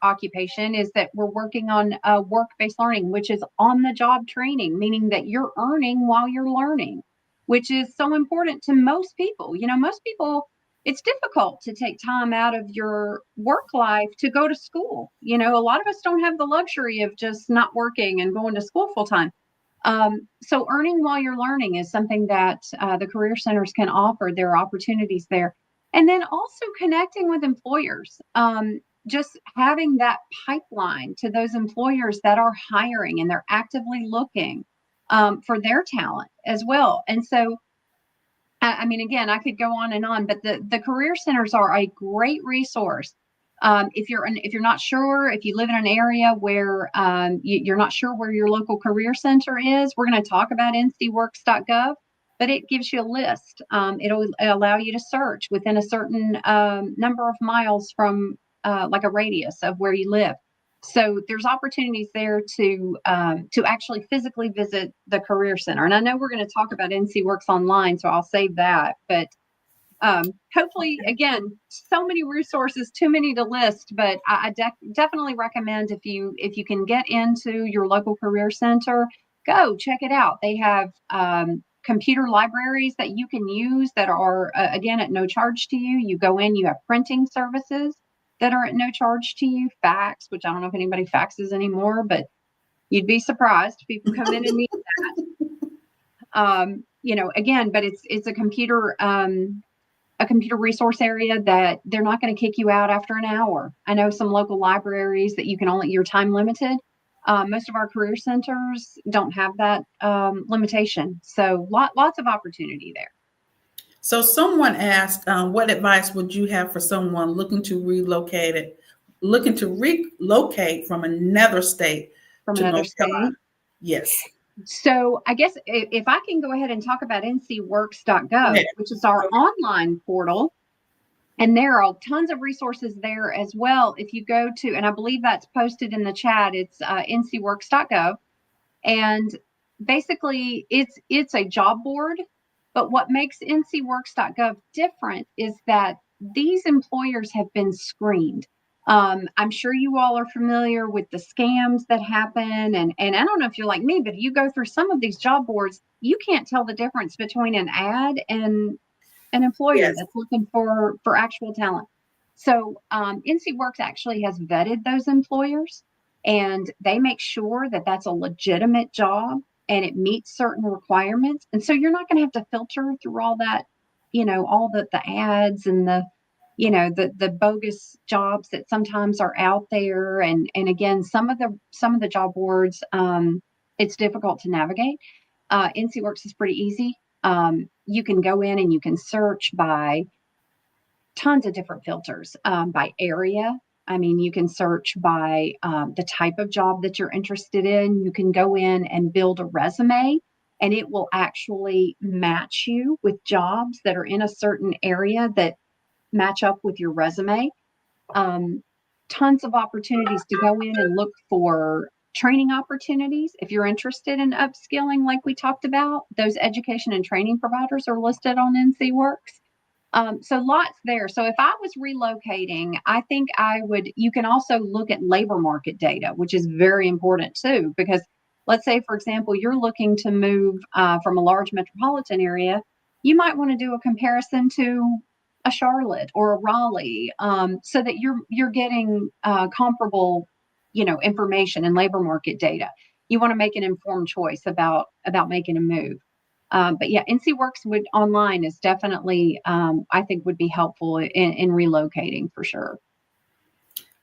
occupation, is that we're working on work-based learning, which is on-the-job training, meaning that you're earning while you're learning, which is so important to most people. Most people, it's difficult to take time out of your work life to go to school. A lot of us don't have the luxury of just not working and going to school full time. So earning while you're learning is something that the career centers can offer. There are opportunities there. And then also connecting with employers, just having that pipeline to those employers that are hiring and they're actively looking for their talent as well. And so, again, I could go on, but the career centers are a great resource. If you're not sure, if you live in an area where you're not sure where your local career center is, we're going to talk about ncworks.gov, but it gives you a list. It'll allow you to search within a certain number of miles from like a radius of where you live. So there's opportunities there to actually physically visit the career center. And I know we're going to talk about NC Works Online, so I'll save that. But hopefully, again, so many resources, too many to list. But I definitely recommend, if you can get into your local career center, go check it out. They have computer libraries that you can use that are, again, at no charge to you. You go in, you have printing services that are at no charge to you. Fax, which I don't know if anybody faxes anymore, but you'd be surprised. People come in and need that. again, but it's a computer resource area that they're not going to kick you out after an hour. I know some local libraries that you're time limited. Most of our career centers don't have that limitation. So lots of opportunity there. So someone asked, what advice would you have for someone looking to relocate from another state From to another North state. Carolina? Yes. So I guess if I can go ahead and talk about ncworks.gov, Yeah. which is our online portal, and there are tons of resources there as well. If you go to, and I believe that's posted in the chat, it's ncworks.gov, and basically it's a job board. But what makes ncworks.gov different is that these employers have been screened. I'm sure you all are familiar with the scams that happen. And I don't know if you're like me, but you go through some of these job boards, you can't tell the difference between an ad and an employer Yes. that's looking for actual talent. So NCWorks actually has vetted those employers, and they make sure that that's a legitimate job and it meets certain requirements. And so you're not going to have to filter through all that, all the ads and the bogus jobs that sometimes are out there. And again, some of the job boards, it's difficult to navigate. NCWorks is pretty easy. You can go in and you can search by tons of different filters, by area. I mean, you can search by the type of job that you're interested in. You can go in and build a resume, and it will actually match you with jobs that are in a certain area that match up with your resume. Tons of opportunities to go in and look for training opportunities. If you're interested in upskilling, like we talked about, those education and training providers are listed on NCWorks. So lots there. So if I was relocating, I think you can also look at labor market data, which is very important too, because let's say, for example, you're looking to move from a large metropolitan area, you might want to do a comparison to a Charlotte or a Raleigh, so that you're getting comparable, information and labor market data. You want to make an informed choice about making a move. But yeah, NCWorks online is definitely, I think, would be helpful in relocating for sure.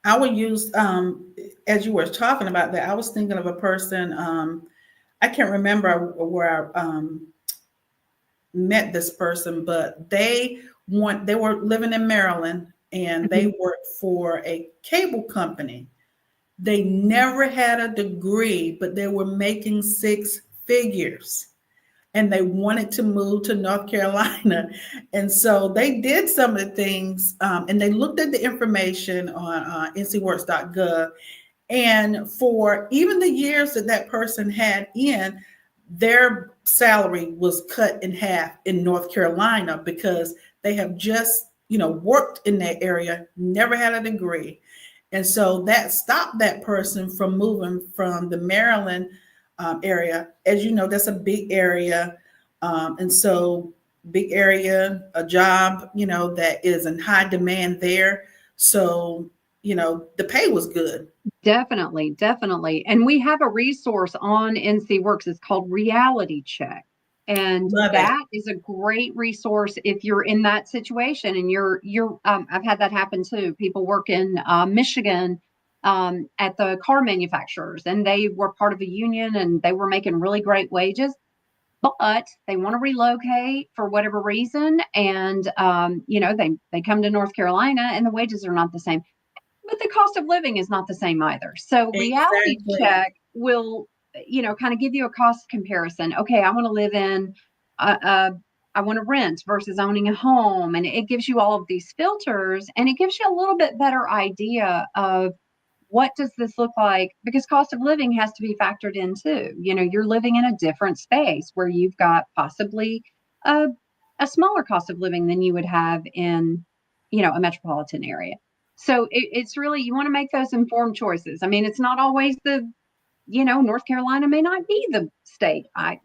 I would use, as you were talking about that, I was thinking of a person, I can't remember where I met this person, but they were living in Maryland, and they worked for a cable company. They never had a degree, but they were making six figures, and they wanted to move to North Carolina. And so they did some of the things, and they looked at the information on ncworks.gov. And for even the years that person had in, their salary was cut in half in North Carolina because they have just, worked in that area, never had a degree. And so that stopped that person from moving from the Maryland area. As you know, that's a big area. And so big area, a job, that is in high demand there. So, the pay was good. Definitely. And we have a resource on NCWorks. It's called Reality Check. And that is a great resource if you're in that situation and you're I've had that happen too. People work in Michigan at the car manufacturers, and they were part of a union and they were making really great wages, but they want to relocate for whatever reason. And, they come to North Carolina and the wages are not the same, but the cost of living is not the same either. So Reality Check will, kind of give you a cost comparison. Okay, I want to live in, I want to rent versus owning a home. And it gives you all of these filters, and it gives you a little bit better idea of what does this look like, because cost of living has to be factored in too. You're living in a different space where you've got possibly a smaller cost of living than you would have in, a metropolitan area. So it's really, you want to make those informed choices. I mean, it's not always North Carolina may not be the state. I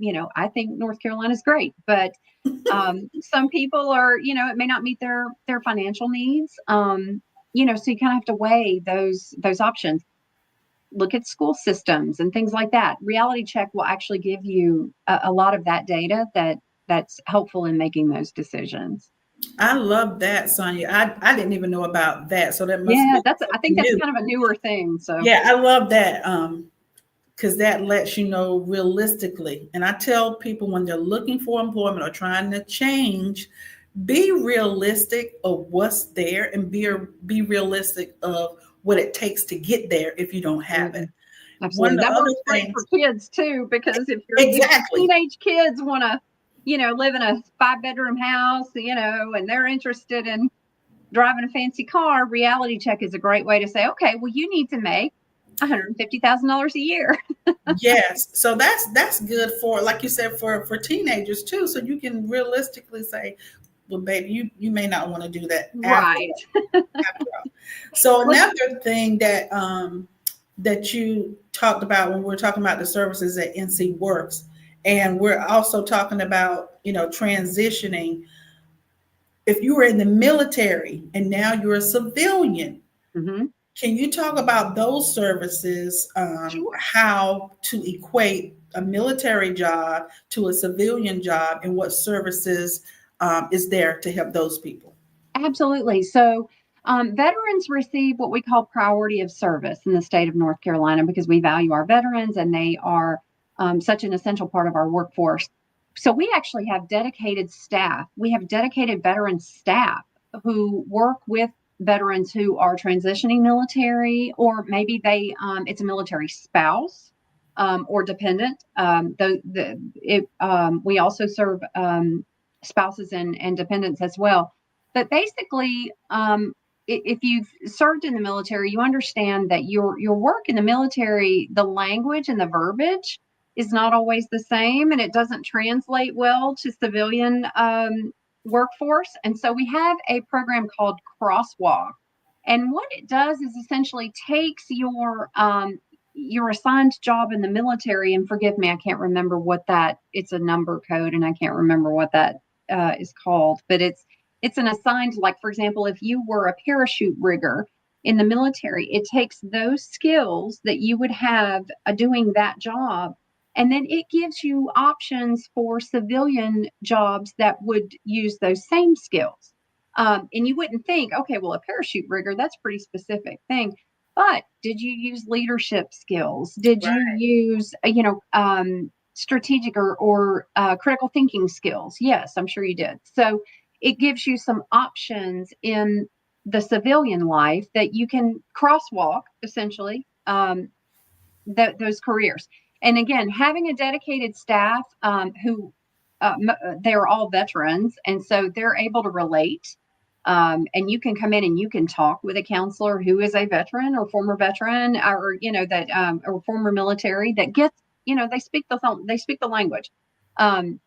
think North Carolina is great, but some people are, it may not meet their financial needs. So you kind of have to weigh those options. Look at school systems and things like that. Reality Check will actually give you a lot of that data that that's helpful in making those decisions. I love that, Sonia. I didn't even know about that. So that must Yeah, be I think that's new. kind of a newer thing. So Yeah, I love that. Because that lets you know realistically. And I tell people when they're looking for employment or trying to change, be realistic of what's there and be realistic of what it takes to get there if you don't have it. absolutely. One of the That other works great things, for kids too, because if exactly. your teenage kids want to, live in a 5-bedroom house, and they're interested in driving a fancy car, reality check is a great way to say, okay, well, you need to make $150,000 a year. Yes. So that's good for, like you said, for teenagers too. So you can realistically say, well, baby, you may not want to do that Right. after all. So another thing that that you talked about when we're talking about the services at NC Works, and we're also talking about, transitioning. If you were in the military and now you're a civilian, Mm-hmm. can you talk about those services, Sure. how to equate a military job to a civilian job, and what services is there to help those people? Absolutely. So, veterans receive what we call priority of service in the state of North Carolina because we value our veterans and they are such an essential part of our workforce. So, we actually have dedicated staff. We have dedicated veteran staff who work with veterans who are transitioning military, or maybe it's a military spouse or dependent. We also serve spouses and dependents as well. But basically, if you've served in the military, you understand that your work in the military, the language and the verbiage is not always the same, and it doesn't translate well to civilian workforce. And so we have a program called Crosswalk, and what it does is essentially takes your assigned job in the military, and forgive me, I can't remember it's a number code, and I can't remember what that is called, but it's an assigned, like, for example, if you were a parachute rigger in the military, it takes those skills that you would have doing that job, and then it gives you options for civilian jobs that would use those same skills. And you wouldn't think, okay, well, a parachute rigger, that's a pretty specific thing. But did you use leadership skills? Did you use, strategic or critical thinking skills? Yes, I'm sure you did. So it gives you some options in the civilian life that you can crosswalk, essentially, those careers. And again, having a dedicated staff who they're all veterans, and so they're able to relate. And you can come in and you can talk with a counselor who is a veteran or former veteran, or or former military that gets, they speak the language. And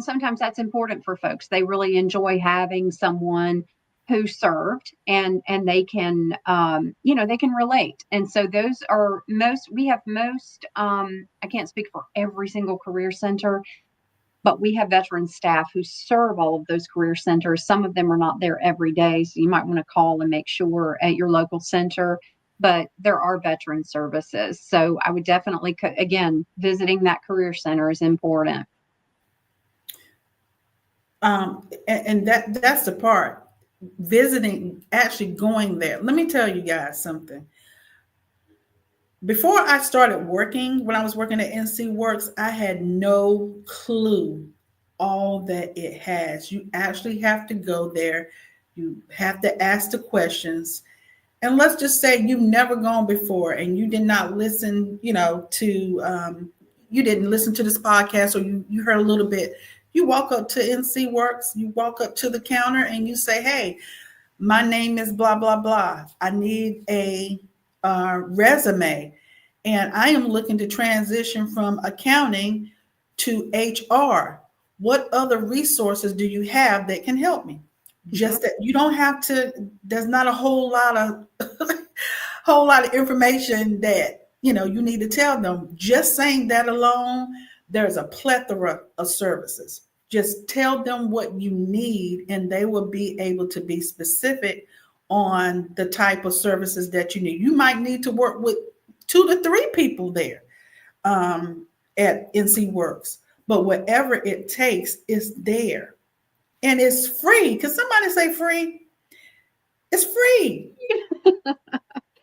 sometimes that's important for folks. They really enjoy having someone who served, and they can they can relate. And so those are we have most I can't speak for every single career center, but we have veteran staff who serve all of those career centers. Some of them are not there every day, so you might want to call and make sure at your local center, but there are veteran services. So I would definitely, again, visiting that career center is important. And that's the part, visiting, actually going there. Let me tell you guys something. Before I started working, when I was working at NC Works, I had no clue all that it has. You actually have to go there. You have to ask the questions. And let's just say you've never gone before and you did not listen, you didn't listen to this podcast, or you heard a little bit. You walk up to NC Works, you walk up to the counter and you say, hey, my name is blah, blah, blah. I need a resume, and I am looking to transition from accounting to HR. What other resources do you have that can help me? Just that you don't have to, there's not a whole lot of information that you need to tell them. Just saying that alone, there's a plethora of services. Just tell them what you need, and they will be able to be specific on the type of services that you need. You might need to work with 2 to 3 people there at NC Works. but whatever it takes is there. And it's free. Can somebody say free? It's free.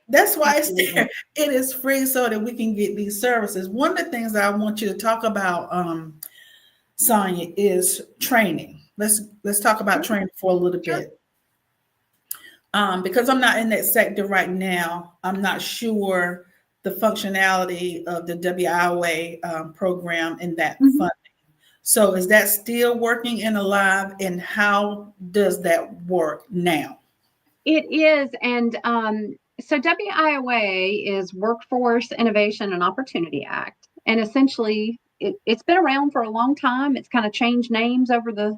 That's why it's there. It is free so that we can get these services. One of the things that I want you to talk about, Sonia, is training. Let's talk about training for a little bit. Because I'm not in that sector right now, I'm not sure the functionality of the WIOA program and that funding. So is that still working and alive? And how does that work now? It is. And so WIOA is Workforce Innovation and Opportunity Act. And essentially, it's been around for a long time. It's kind of changed names over the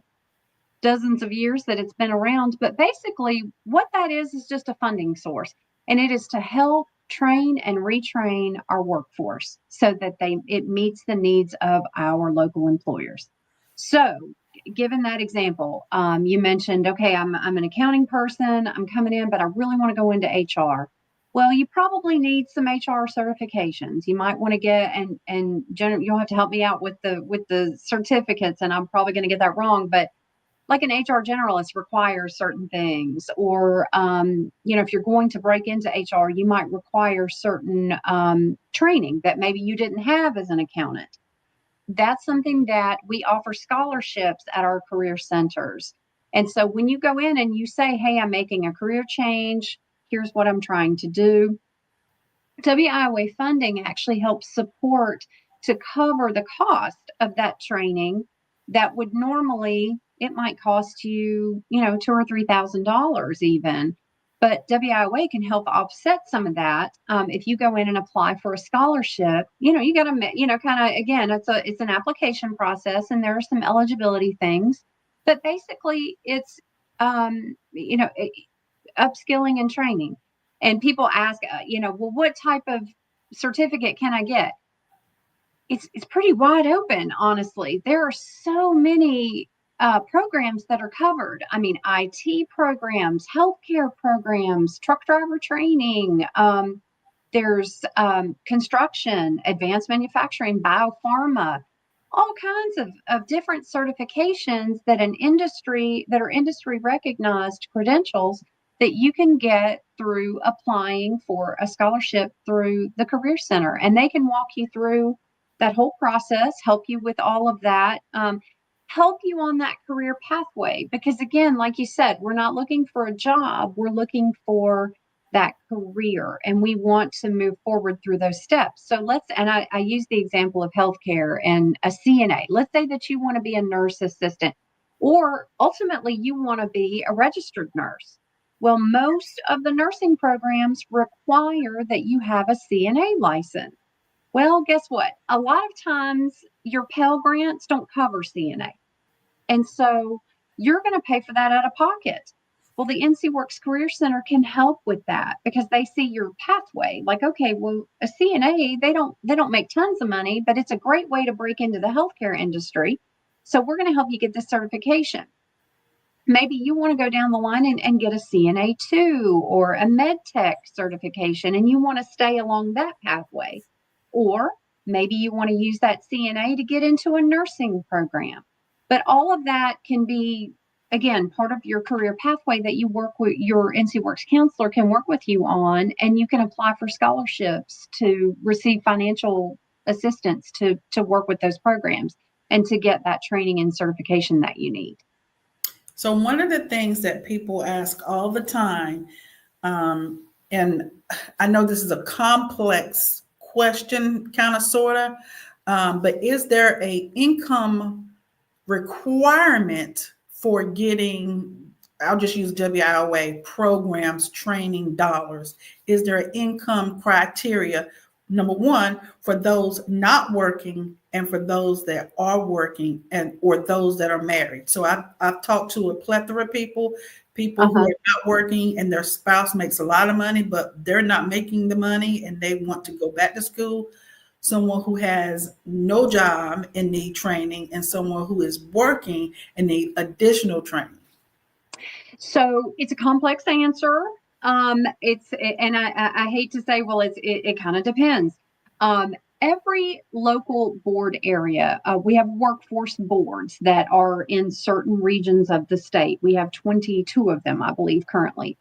dozens of years that it's been around. But basically, what that is just a funding source. And it is to help train and retrain our workforce so that it meets the needs of our local employers. So, given that example, you mentioned, okay, I'm an accounting person, I'm coming in, but I really want to go into HR. Well, you probably need some HR certifications. You might want to get, and Jennifer, you'll have to help me out with the certificates, and I'm probably going to get that wrong, but like an HR generalist requires certain things, or if you're going to break into HR, you might require certain training that maybe you didn't have as an accountant. That's something that we offer scholarships at our career centers. And so when you go in and you say, hey, I'm making a career change, here's what I'm trying to do, WIOA funding actually helps support to cover the cost of that training that would normally, it might cost you, $2,000 or $3,000 even. But WIOA can help offset some of that. If you go in and apply for a scholarship, you got to, kind of, again, it's an application process, and there are some eligibility things. But basically, it's, upskilling and training. And people ask, well, what type of certificate can I get? It's pretty wide open, honestly. There are so many programs that are covered. I mean, IT programs, healthcare programs, truck driver training. There's construction, advanced manufacturing, biopharma, all kinds of different certifications that are industry recognized credentials that you can get through applying for a scholarship through the Career Center. And they can walk you through that whole process, help you with all of that, help you on that career pathway. Because again, like you said, we're not looking for a job, we're looking for that career, and we want to move forward through those steps. So I use the example of healthcare and a CNA. Let's say that you want to be a nurse assistant, or ultimately you want to be a registered nurse. Well, most of the nursing programs require that you have a CNA license. Well, guess what? A lot of times your Pell Grants don't cover CNA. And so you're going to pay for that out of pocket. Well, the NC Works Career Center can help with that because they see your pathway. Like, okay, well, a CNA, they don't make tons of money, but it's a great way to break into the healthcare industry. So we're going to help you get this certification. Maybe you want to go down the line and get a CNA 2 or a med tech certification, and you want to stay along that pathway. Or maybe you want to use that CNA to get into a nursing program. But all of that can be, again, part of your career pathway that you work with. Your NC Works counselor can work with you on, and you can apply for scholarships to receive financial assistance to work with those programs and to get that training and certification that you need. So one of the things that people ask all the time, and I know this is a complex question, kind of, sort of, but is there a income requirement for getting, I'll just use WIOA programs, training dollars? Is there an income criteria, number one, for those not working and for those that are working, and or those that are married? So I've talked to a plethora of people who are not working and their spouse makes a lot of money, but they're not making the money and they want to go back to school. Someone who has no job and need training, and someone who is working and need additional training. So it's a complex answer. I hate to say, well, it kind of depends. every local board area, we have workforce boards that are in certain regions of the state. We have 22 of them, I believe, currently.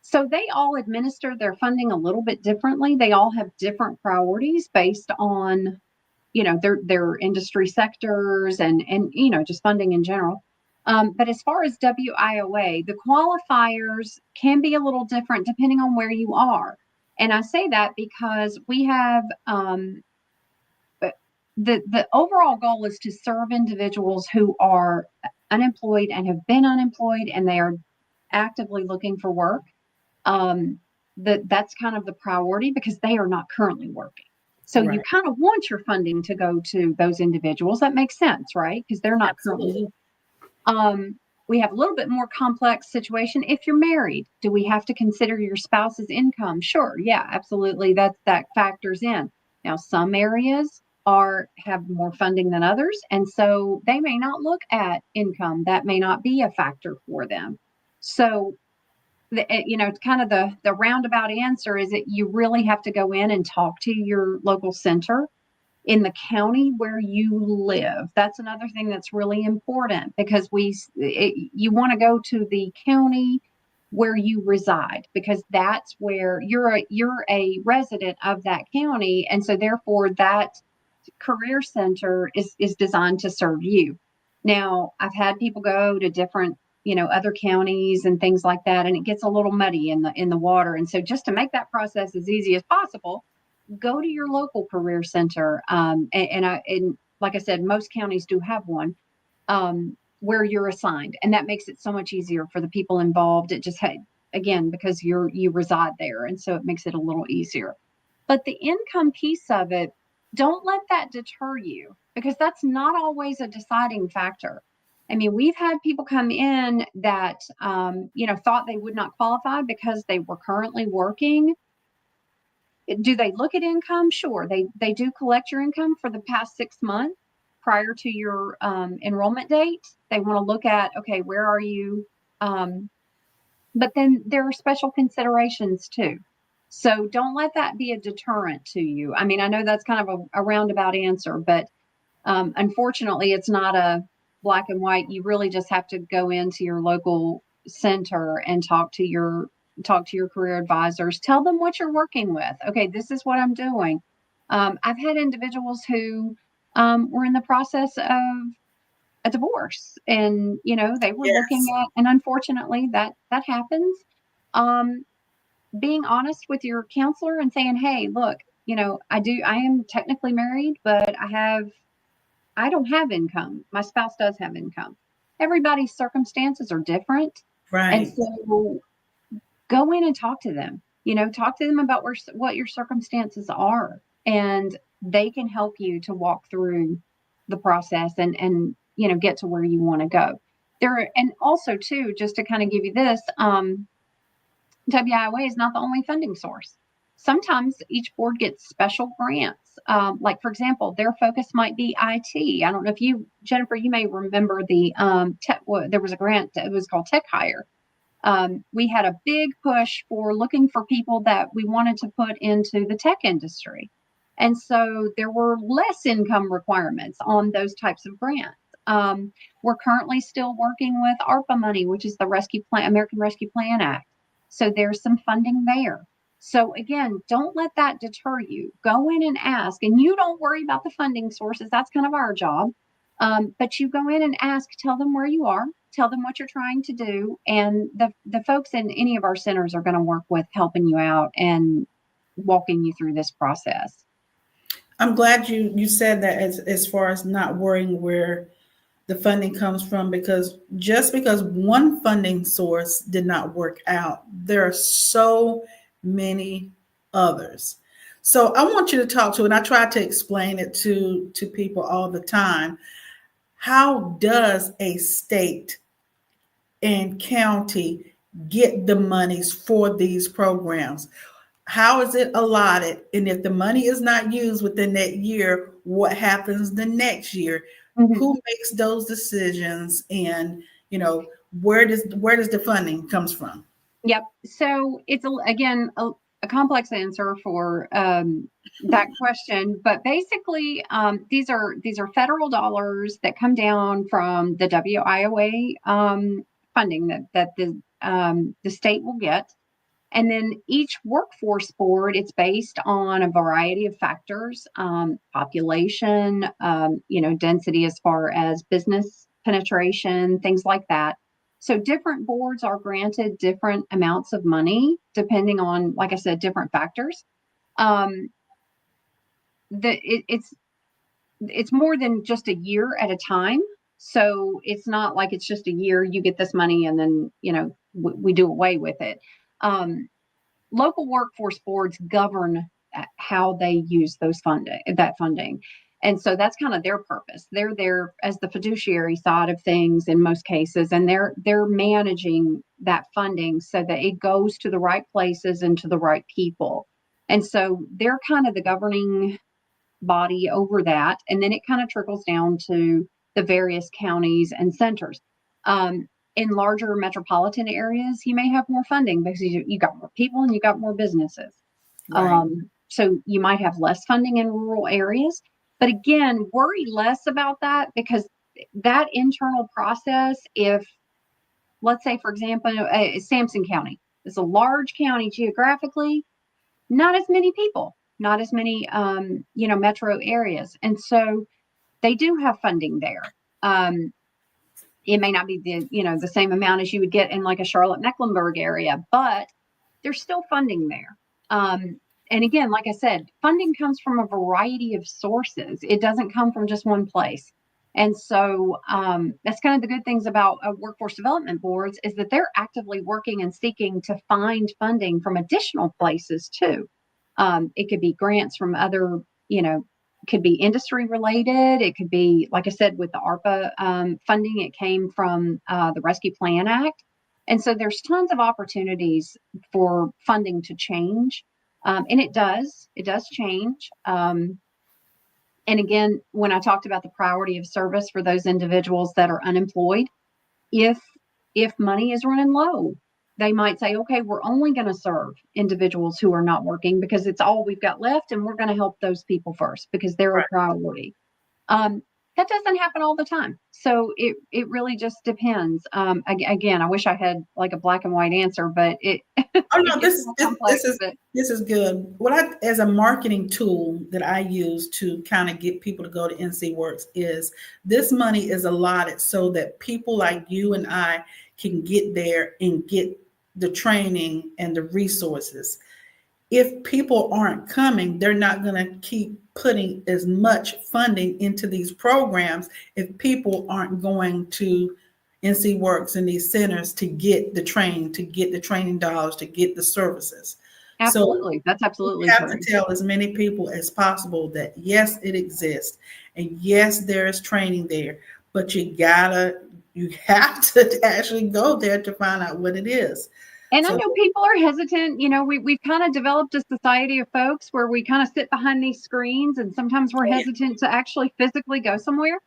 So they all administer their funding a little bit differently. They all have different priorities based on, their industry sectors and just funding in general. But as far as WIOA, the qualifiers can be a little different depending on where you are. And I say that because we have the overall goal is to serve individuals who are unemployed and have been unemployed and they are actively looking for work. That's kind of the priority because they are not currently working. So Right. you kind of want your funding to go to those individuals. That makes sense, right? Because they're not currently. We have a little bit more complex situation. If you're married, do we have to consider your spouse's income? Sure. Yeah, absolutely. That factors in. Now, some areas have more funding than others, and so they may not look at income. That may not be a factor for them. So, kind of the roundabout answer is that you really have to go in and talk to your local center in the county where you live. That's another thing that's really important because you want to go to the county where you reside because that's where you're a resident of that county, and so therefore that career center is designed to serve you. Now, I've had people go to different other counties and things like that, and it gets a little muddy in the water. And so just to make that process as easy as possible, go to your local career center. And like I said, most counties do have one where you're assigned, and that makes it so much easier for the people involved. It just again because you reside there, and so it makes it a little easier. But the income piece of it, don't let that deter you because that's not always a deciding factor. I mean, we've had people come in that, thought they would not qualify because they were currently working. Do they look at income? Sure. They do collect your income for the past 6 months prior to your enrollment date. They want to look at, okay, where are you? But then there are special considerations too. So don't let that be a deterrent to you. I mean, I know that's kind of a roundabout answer, but unfortunately, it's not a black and white. You really just have to go into your local center and talk to your career advisors. Tell them what you're working with. Okay, this is what I'm doing. I've had individuals who were in the process of a divorce, and they were looking at, and unfortunately, that happens. Being honest with your counselor and saying, "Hey, look, I am technically married, but I don't have income. My spouse does have income. Everybody's circumstances are different. Right. And so go in and talk to them, talk to them about what your circumstances are, and they can help you to walk through the process and get to where you want to go. And also too, just to kind of give you this, WIOA is not the only funding source. Sometimes each board gets special grants. Like, for example, their focus might be IT. I don't know if Jennifer, you may remember there was a grant that was called Tech Hire. We had a big push for looking for people that we wanted to put into the tech industry. And so there were less income requirements on those types of grants. We're currently still working with ARPA money, which is the American Rescue Plan Act. So there's some funding there. So again, don't let that deter you. Go in and ask, and you don't worry about the funding sources. That's kind of our job. But you go in and ask, tell them where you are, tell them what you're trying to do. And the folks in any of our centers are going to work with helping you out and walking you through this process. I'm glad you said that as far as not worrying where the funding comes from, because just because one funding source did not work out, there are so many others. So I want you to talk to, and I try to explain it to people all the time. How does a state and county get the monies for these programs? How is it allotted? And if the money is not used within that year, what happens the next year? Mm-hmm. Who makes those decisions? And, where does the funding comes from? Yep. So it's, again, a complex answer for that question, but basically, these are federal dollars that come down from the WIOA funding that the state will get, and then each workforce board, it's based on a variety of factors, population, density as far as business penetration, things like that. So different boards are granted different amounts of money depending on, like I said, different factors. Um, it's more than just a year at a time. So it's not like it's just a year, you get this money and then, we do away with it. Local workforce boards govern how they use that funding. And so that's kind of their purpose. They're there as the fiduciary side of things in most cases, and they're managing that funding so that it goes to the right places and to the right people. And so they're kind of the governing body over that. And then it kind of trickles down to the various counties and centers. In larger metropolitan areas, you may have more funding because you got more people and you got more businesses. Right. So you might have less funding in rural areas. But again, worry less about that, because that internal process, if, let's say, for example, Sampson County is a large county geographically, not as many people, not as many, metro areas. And so they do have funding there. It may not be the same amount as you would get in like a Charlotte-Mecklenburg area, but there's still funding there. And again, like I said, funding comes from a variety of sources. It doesn't come from just one place. And so that's kind of the good things about workforce development boards, is that they're actively working and seeking to find funding from additional places too. It could be grants from other, could be industry related. It could be, like I said, with the ARPA funding, it came from the Rescue Plan Act. And so there's tons of opportunities for funding to change. And it does change. And again, when I talked about the priority of service for those individuals that are unemployed, if money is running low, they might say, okay, we're only going to serve individuals who are not working because it's all we've got left, and we're going to help those people first because they're a priority. That doesn't happen all the time. So it really just depends. Again, I wish I had like a black and white answer, but Oh no, this is good. As a marketing tool that I use to kind of get people to go to NC Works, is this money is allotted so that people like you and I can get there and get the training and the resources. If people aren't coming, they're not going to keep putting as much funding into these programs if people aren't going to NC Works and these centers to get the training, to get the training dollars, to get the services. Absolutely. So that's absolutely you have true. to tell as many people as possible that yes, it exists, and yes, there is training there, but you have to actually go there to find out what it is. And I know people are hesitant. We've kind of developed a society of folks where we kind of sit behind these screens, and sometimes we're hesitant to actually physically go somewhere.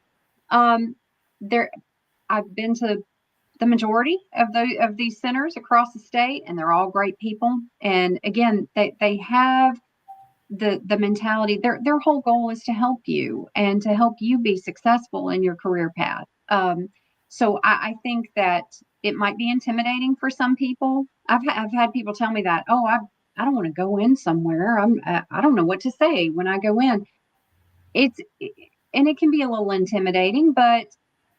I've been to the majority of these centers across the state, and they're all great people. And again, they have the mentality. Their whole goal is to help you and to help you be successful in your career path. So I think that it might be intimidating for some people. I've had people tell me that, oh, I don't want to go in somewhere. I don't know what to say when I go in. And it can be a little intimidating, but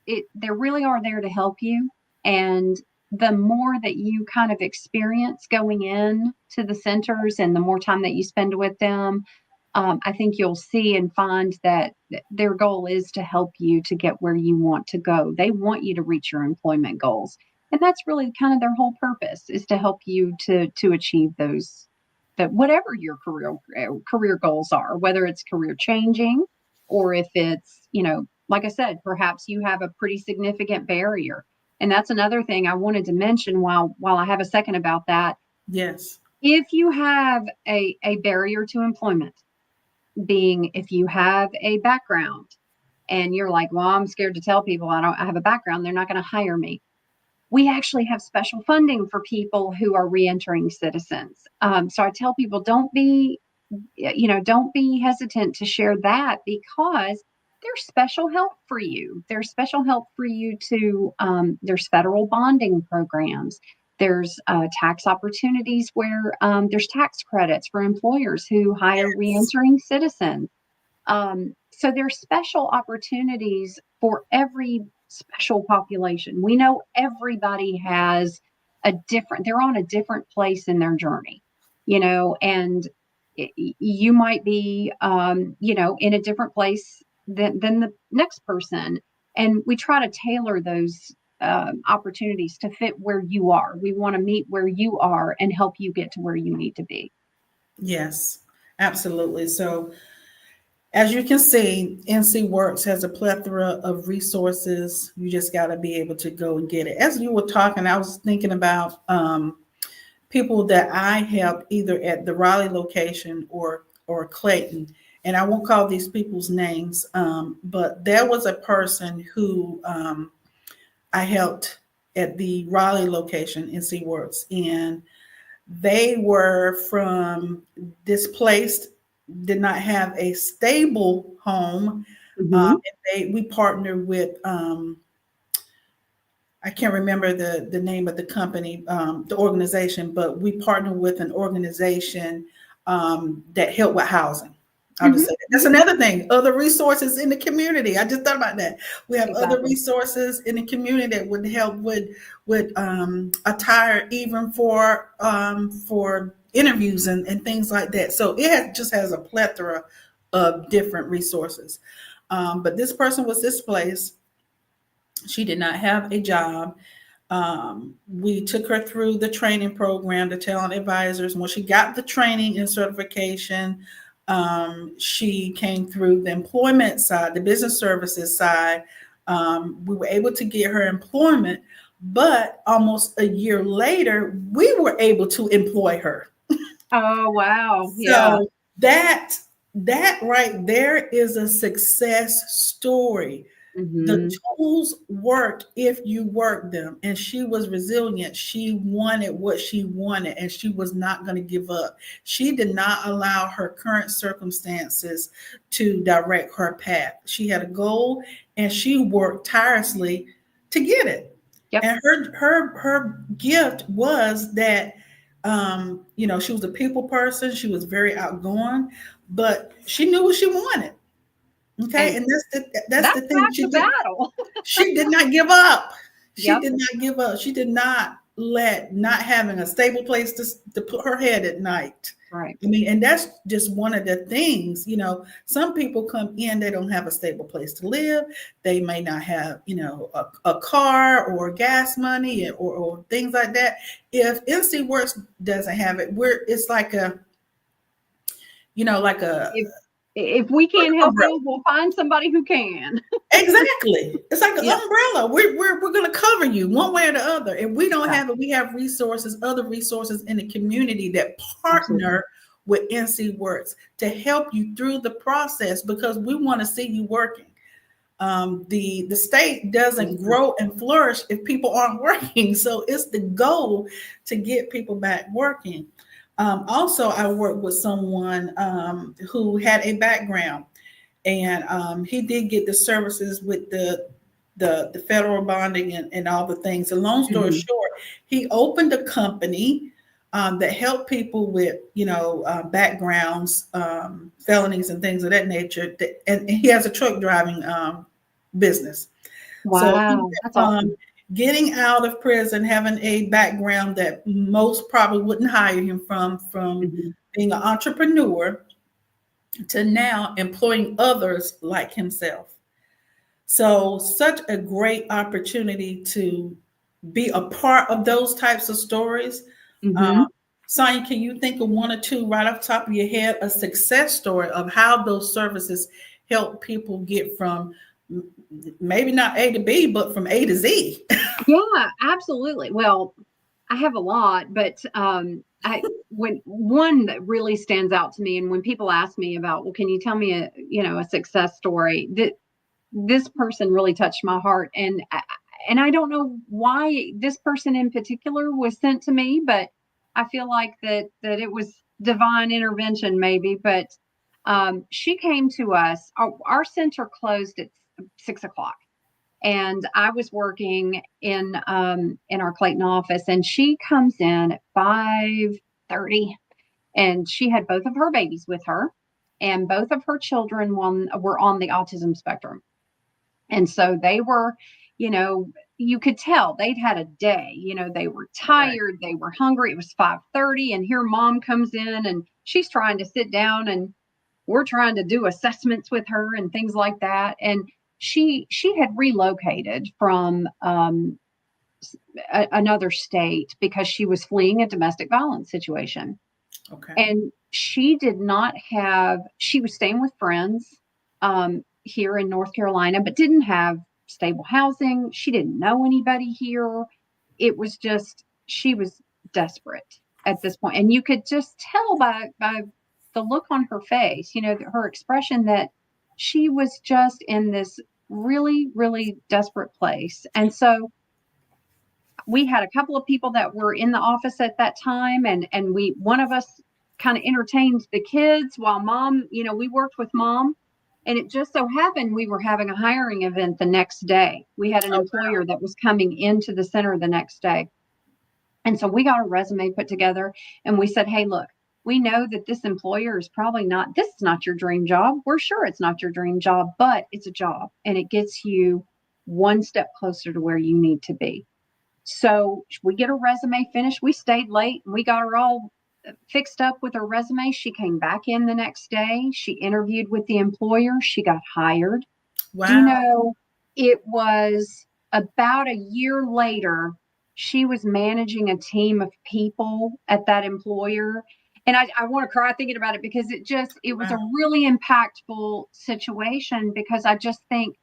they really are there to help you. And the more that you kind of experience going in to the centers and the more time that you spend with them, I think you'll see and find that their goal is to help you to get where you want to go. They want you to reach your employment goals. And that's really kind of their whole purpose, is to help you to achieve those, that whatever your career goals are, whether it's career changing or if it's, like I said, perhaps you have a pretty significant barrier. And that's another thing I wanted to mention while I have a second about that. Yes. If you have a barrier to employment, being if you have a background and you're like, well, I'm scared to tell people I have a background, they're not going to hire me. we actually have special funding for people who are reentering citizens. So I tell people, don't be hesitant to share that, because there's special help for you. There's special help for you to, there's federal bonding programs. There's tax opportunities where there's tax credits for employers who hire reentering citizens. So there's special opportunities for every special population. We know everybody has they're on a different place in their journey, and you might be, in a different place than the next person. And we try to tailor those opportunities to fit where you are. We want to meet where you are and help you get to where you need to be. Yes, absolutely. So as you can see, NC Works has a plethora of resources. You just got to be able to go and get it. As you were talking, I was thinking about people that I helped either at the Raleigh location or Clayton. And I won't call these people's names, but there was a person who I helped at the Raleigh location, NC Works, and they were from displaced, did not have a stable home. We partnered with, I can't remember the name of the company, the organization, but we partnered with an organization that helped with housing. I would say that's another thing. Other resources in the community. I just thought about that. We have other resources in the community that would help with attire, even for interviews and things like that. So it just has a plethora of different resources. But this person was displaced. She did not have a job. We took her through the training program, the talent advisors. When she got the training and certification, she came through the employment side, the business services side. We were able to get her employment, but almost a year later, we were able to employ her. Oh, wow. Yeah. So that right there is a success story. The tools work if you work them. And she was resilient. She wanted what she wanted, and she was not going to give up. She did not allow her current circumstances to direct her path. She had a goal, and she worked tirelessly to get it. Yep. And her gift was that, she was a people person. She was very outgoing, but she knew what she wanted. Okay, and that's the thing. She did not give up. She did not give up. She did not let not having a stable place to put her head at night. Right. I mean, and that's just one of the things. Some people come in, they don't have a stable place to live. They may not have, a car or gas money or things like that. If NC Works doesn't have it, it's like a, if we can't help you, we'll find somebody who can. Exactly. It's like an umbrella. We're going to cover you one way or the other. And we don't have it. We have resources, other resources in the community that partner with NC Works to help you through the process, because we want to see you working. The state doesn't grow and flourish if people aren't working. So it's the goal to get people back working. Also, I worked with someone who had a background, and he did get the services with the federal bonding and all the things. And long story short, he opened a company that helped people with, backgrounds, felonies and things of that nature. And he has a truck driving business. Wow, so that's awesome. Getting out of prison, having a background that most probably wouldn't hire him from being an entrepreneur to now employing others like himself. So such a great opportunity to be a part of those types of stories. Sonia, can you think of one or two right off the top of your head, a success story of how those services help people get from maybe not A to B, but from A to Z? Yeah, absolutely. Well, I have a lot, but when one that really stands out to me, and when people ask me about, well, can you tell me a success story, that this person really touched my heart, and and I don't know why this person in particular was sent to me, but I feel like that it was divine intervention maybe. But she came to us. Our center closed at 6:00, and I was working in our Clayton office, and she comes in at 5:30, and she had both of her babies with her, and both of her children were on the autism spectrum. And so they were, you could tell they'd had a day, they were tired, they were hungry. It was 5:30, and here mom comes in and she's trying to sit down, and we're trying to do assessments with her and things like that. And she had relocated from another state because she was fleeing a domestic violence situation. Okay. And she was staying with friends here in North Carolina, but didn't have stable housing. She didn't know anybody here. It was just, she was desperate at this point. And you could just tell by the look on her face, her expression, that she was just in this really, really desperate place. And so we had a couple of people that were in the office at that time, and one of us kind of entertained the kids while mom, we worked with mom. And it just so happened we were having a hiring event the next day. We had an employer that was coming into the center the next day. And so we got a resume put together, and we said, hey, look, we know that this employer is this is not your dream job. We're sure it's not your dream job, but it's a job, and it gets you one step closer to where you need to be. So we get her resume finished. We stayed late, and we got her all fixed up with her resume. She came back in the next day. She interviewed with the employer. She got hired. Wow. It was about a year later, she was managing a team of people at that employer. And I want to cry thinking about it, because it was a really impactful situation, because I just think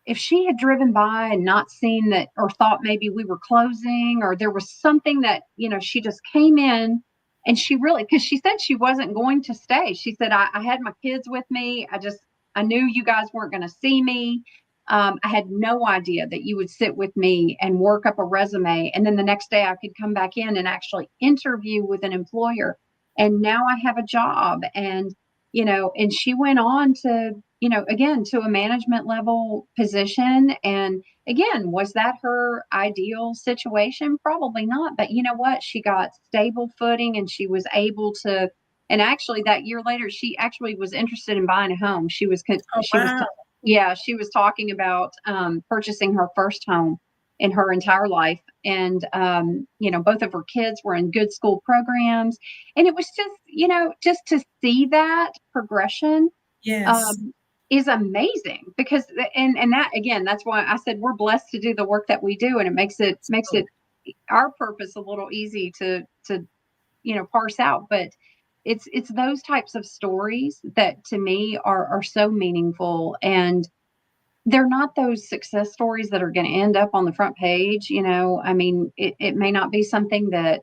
if she had driven by and not seen that, or thought maybe we were closing, or there was something that, she just came in. And she really, because she said she wasn't going to stay. She said, I had my kids with me. I knew you guys weren't going to see me. I had no idea that you would sit with me and work up a resume. And then the next day I could come back in and actually interview with an employer. And now I have a job. And, and she went on to, again, to a management level position. And again, was that her ideal situation? Probably not. But you know what? She got stable footing, and she was able to, and actually that year later, she actually was interested in buying a home. She was talking about purchasing her first home in her entire life. And, both of her kids were in good school programs. And it was just, just to see that progression. Yes. Is amazing, because and that, again, that's why I said we're blessed to do the work that we do, and it makes it our purpose a little easy to parse out. But it's those types of stories that to me are so meaningful, and they're not those success stories that are going to end up on the front page. I mean, it may not be something that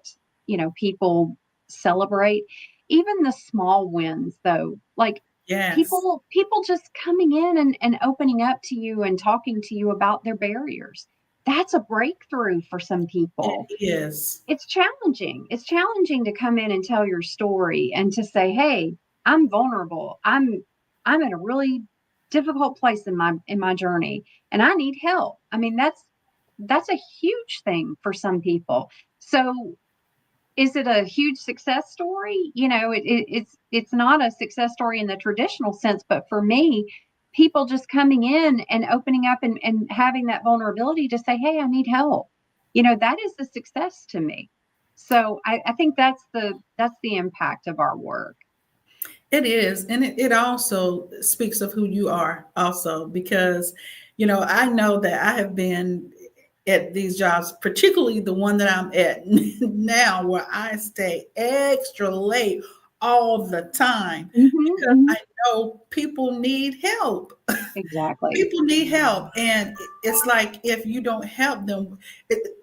people celebrate. Even the small wins, though, like Yes. people just coming in and opening up to you and talking to you about their barriers. That's a breakthrough for some people. It is. It's challenging. It's challenging to come in and tell your story and to say, hey, I'm vulnerable. I'm in a really difficult place in my journey, and I need help. I mean, that's a huge thing for some people. So is it a huge success story? It's not a success story in the traditional sense, but for me, people just coming in and opening up and having that vulnerability to say, hey, I need help. That is the success to me. So I think that's the impact of our work. It is. And it also speaks of who you are also, because, I know that I have been at these jobs, particularly the one that I'm at now, where I stay extra late all the time, because I know people need help. Exactly. People need help. And it's like, if you don't help them,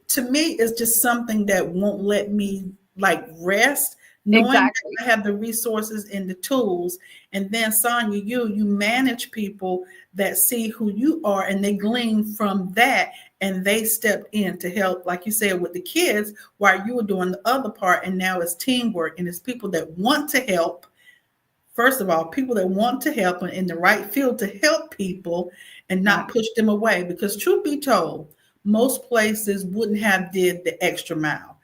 to me, it's just something that won't let me rest, knowing Exactly. that I have the resources and the tools. And then Sonia, you manage people that see who you are and they glean from that, and they step in to help, like you said, with the kids while you were doing the other part. And now it's teamwork, and it's people that want to help. First of all, people that want to help and in the right field to help people and not push them away. Because truth be told, most places wouldn't have did the extra mile,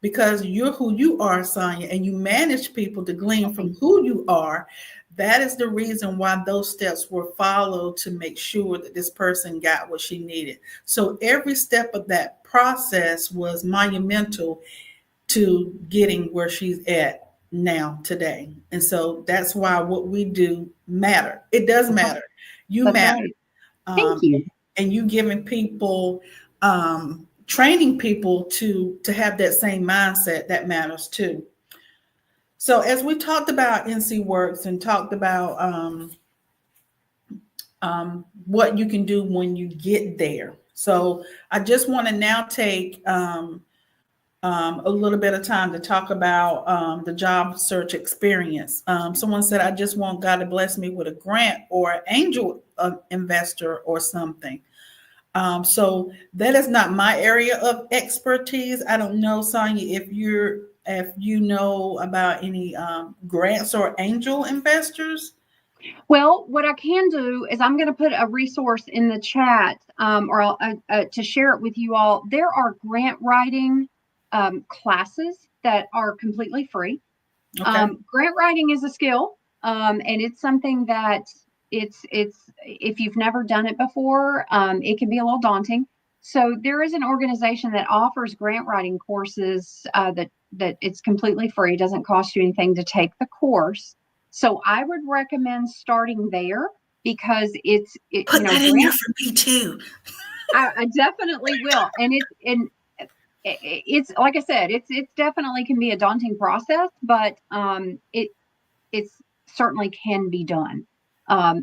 because you're who you are, Sonia, and you manage people to glean from who you are. That is the reason why those steps were followed, to make sure that this person got what she needed. So every step of that process was monumental to getting where she's at now today. And so that's why what we do matter. It does matter. You That's matter. right. Thank you. And you giving people, training people to have that same mindset, that matters too. So as we talked about NC Works and talked about what you can do when you get there. So I just want to now take a little bit of time to talk about the job search experience. Someone said, I just want God to bless me with a grant or an angel investor or something. So that is not my area of expertise. I don't know, Sonia, if you know about any grants or angel investors. Well, what I can do is I'm going to put a resource in the chat, or I'll, to share it with you all. There are grant writing classes that are completely free. Okay. Grant writing is a skill, and it's something that it's if you've never done it before, it can be a little daunting. So there is an organization that offers grant writing courses that it's completely free, doesn't cost you anything to take the course. So I would recommend starting there, because Put that in there for me too. I definitely will, and it's like I said, it's definitely can be a daunting process, but it certainly can be done.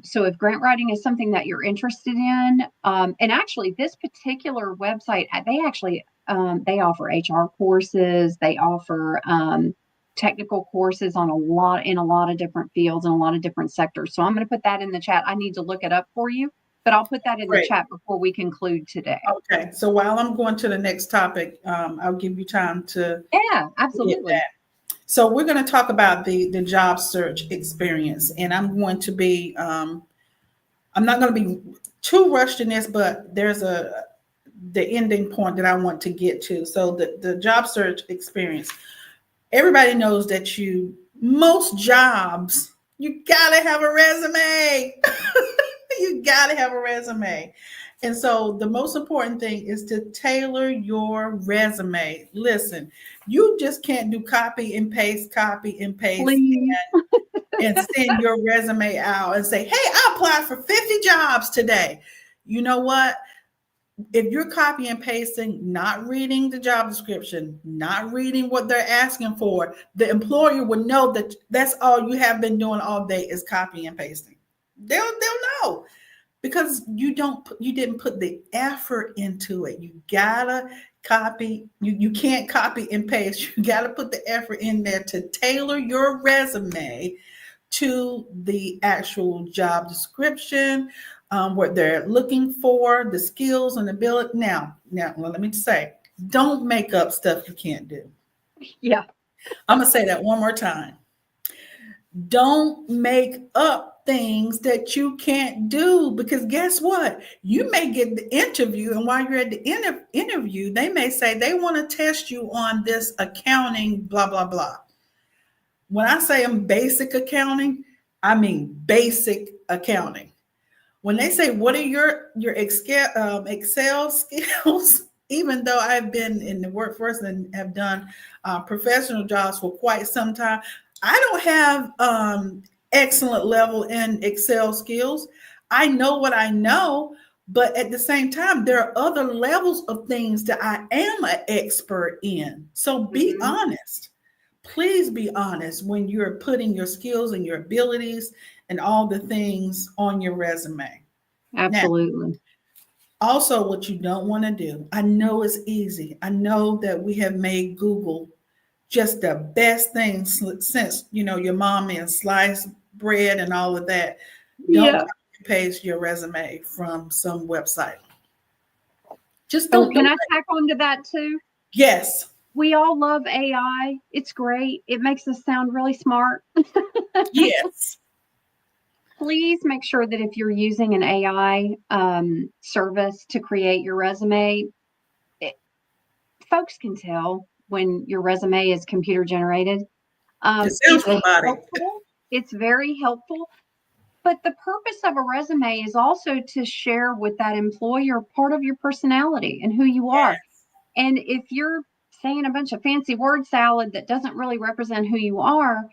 So if grant writing is something that you're interested in, and actually this particular website, they offer HR courses, they offer technical courses in a lot of different fields and a lot of different sectors. So I'm going to put that in the chat. I need to look it up for you, but I'll put that in the chat before we conclude today. Okay. So while I'm going to the next topic, I'll give you time to. Yeah, absolutely. So we're going to talk about the job search experience, and I'm going to be, I'm not going to be too rushed in this, but there's the ending point that I want to get to. So the job search experience, everybody knows that most jobs, you got to have a resume. You got to have a resume. And so the most important thing is to tailor your resume. Listen, you just can't do copy and paste, and send your resume out and say, hey, I applied for 50 jobs today. You know what? If you're copy and pasting, not reading the job description, not reading what they're asking for, the employer would know that that's all you have been doing all day is copy and pasting. They'll know. Because you didn't put the effort into it. You gotta copy. You can't copy and paste. You gotta put the effort in there to tailor your resume to the actual job description, what they're looking for, the skills and ability. Now, let me say, don't make up stuff you can't do. Yeah. I'm gonna say that one more time. Don't make up things that you can't do, because guess what? You may get the interview, and while you're at the interview, they may say they want to test you on this accounting, blah, blah, blah. When I say I'm basic accounting, I mean basic accounting. When they say, what are your Excel skills? Even though I've been in the workforce and have done professional jobs for quite some time, I don't have excellent level in Excel skills. I know what I know, but at the same time, there are other levels of things that I am an expert in. So be honest. Please be honest when you're putting your skills and your abilities and all the things on your resume. Absolutely. Now, also, what you don't want to do, I know it's easy. I know that we have made Google just the best thing since, your mom and sliced bread and all of that. Don't Yeah. copy and paste your resume from some website. Just Oh, don't can do I it. tack on to that too? Yes. We all love AI. It's great. It makes us sound really smart. Yes. Please make sure that if you're using an AI service to create your resume, folks can tell when your resume is computer generated. It sounds It's robotic. helpful. It's very helpful. But the purpose of a resume is also to share with that employer part of your personality and who you are. And if you're saying a bunch of fancy word salad that doesn't really represent who you are,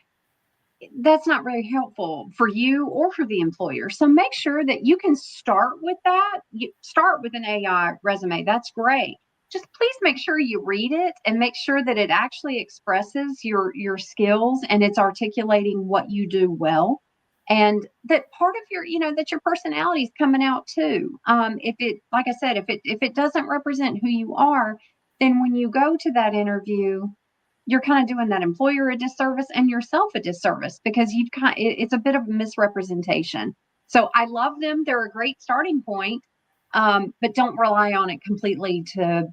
that's not very helpful for you or for the employer. So make sure that you can start with that. You start with an AI resume. That's great. Just please make sure you read it and make sure that it actually expresses your skills and it's articulating what you do well. And that part of your, that your personality is coming out too. If it, like I said, if it doesn't represent who you are, then when you go to that interview, you're kind of doing that employer a disservice and yourself a disservice because it's a bit of a misrepresentation. So I love them. They're a great starting point. But don't rely on it completely to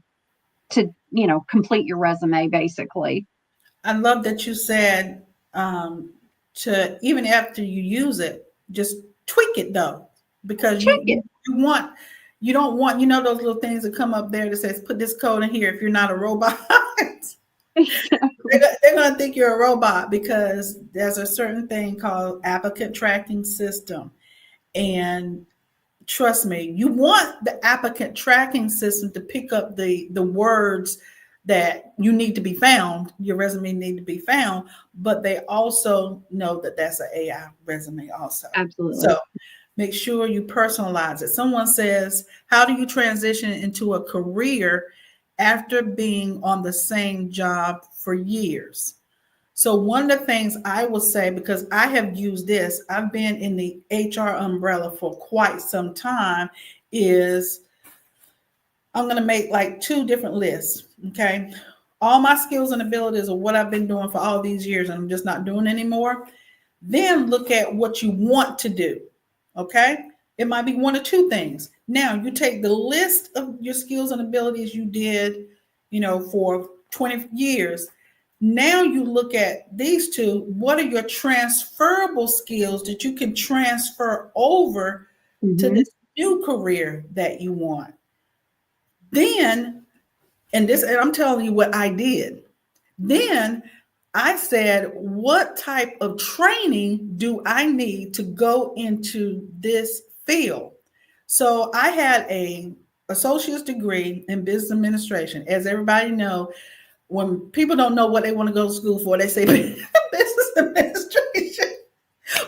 complete your resume basically. I love that you said to even after you use it, just tweak it though, because Check it. you don't want those little things that come up there that says put this code in here if you're not a robot. They're going to think you're a robot because there's a certain thing called applicant tracking system. And trust me, you want the applicant tracking system to pick up the words that you need to be found, your resume need to be found, but they also know that that's an AI resume also. Absolutely. So make sure you personalize it. Someone says, how do you transition into a career after being on the same job for years? So one of the things I will say, because I have used this, I've been in the HR umbrella for quite some time, is I'm going to make like 2 different lists. Okay. All my skills and abilities are what I've been doing for all these years and I'm just not doing anymore. Then look at what you want to do. Okay. It might be 1 or 2 things. Now you take the list of your skills and abilities you did, for 20 years. Now you look at these 2. What are your transferable skills that you can transfer over to this new career that you want? Then, and I'm telling you what I did. Then I said, what type of training do I need to go into this field? So I had a associate's degree in business administration. As everybody know, when people don't know what they want to go to school for, they say business administration.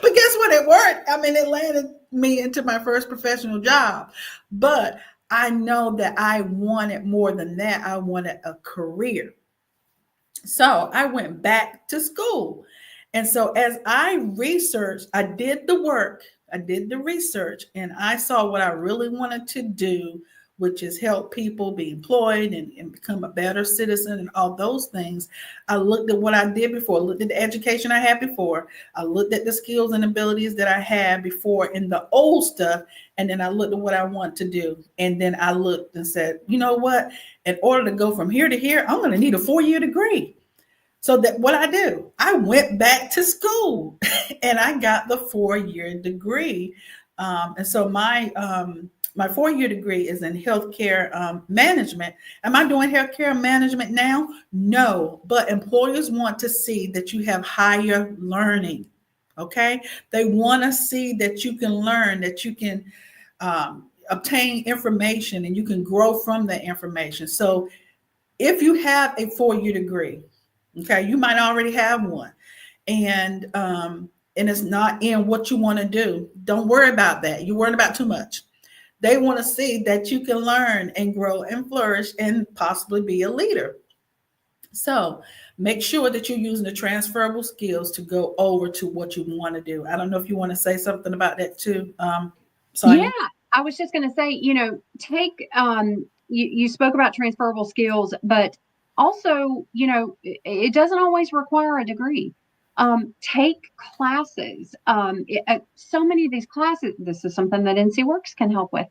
But guess what? It worked. I mean, it landed me into my first professional job. But I know that I wanted more than that. I wanted a career. So I went back to school. And so as I researched, I did the work, I did the research, and I saw what I really wanted to do, which is help people be employed and become a better citizen and all those things. I looked at what I did before, looked at the education I had before. I looked at the skills and abilities that I had before in the old stuff. And then I looked at what I want to do. And then I looked and said, you know what? In order to go from here to here, I'm going to need a 4-year degree. So that what I do, I went back to school and I got the 4-year degree. And so my 4-year degree is in healthcare management. Am I doing healthcare management now? No, but employers want to see that you have higher learning. Okay. They want to see that you can learn, that you can obtain information and you can grow from that information. So if you have a 4-year degree, okay, you might already have one, and it's not in what you want to do. Don't worry about that. You're worried about too much. They want to see that you can learn and grow and flourish and possibly be a leader. So make sure that you're using the transferable skills to go over to what you want to do. I don't know if you want to say something about that too. Sonia? Yeah, I was just going to say, take you spoke about transferable skills, but Also, it doesn't always require a degree. Take classes. So many of these classes, this is something that NC Works can help with.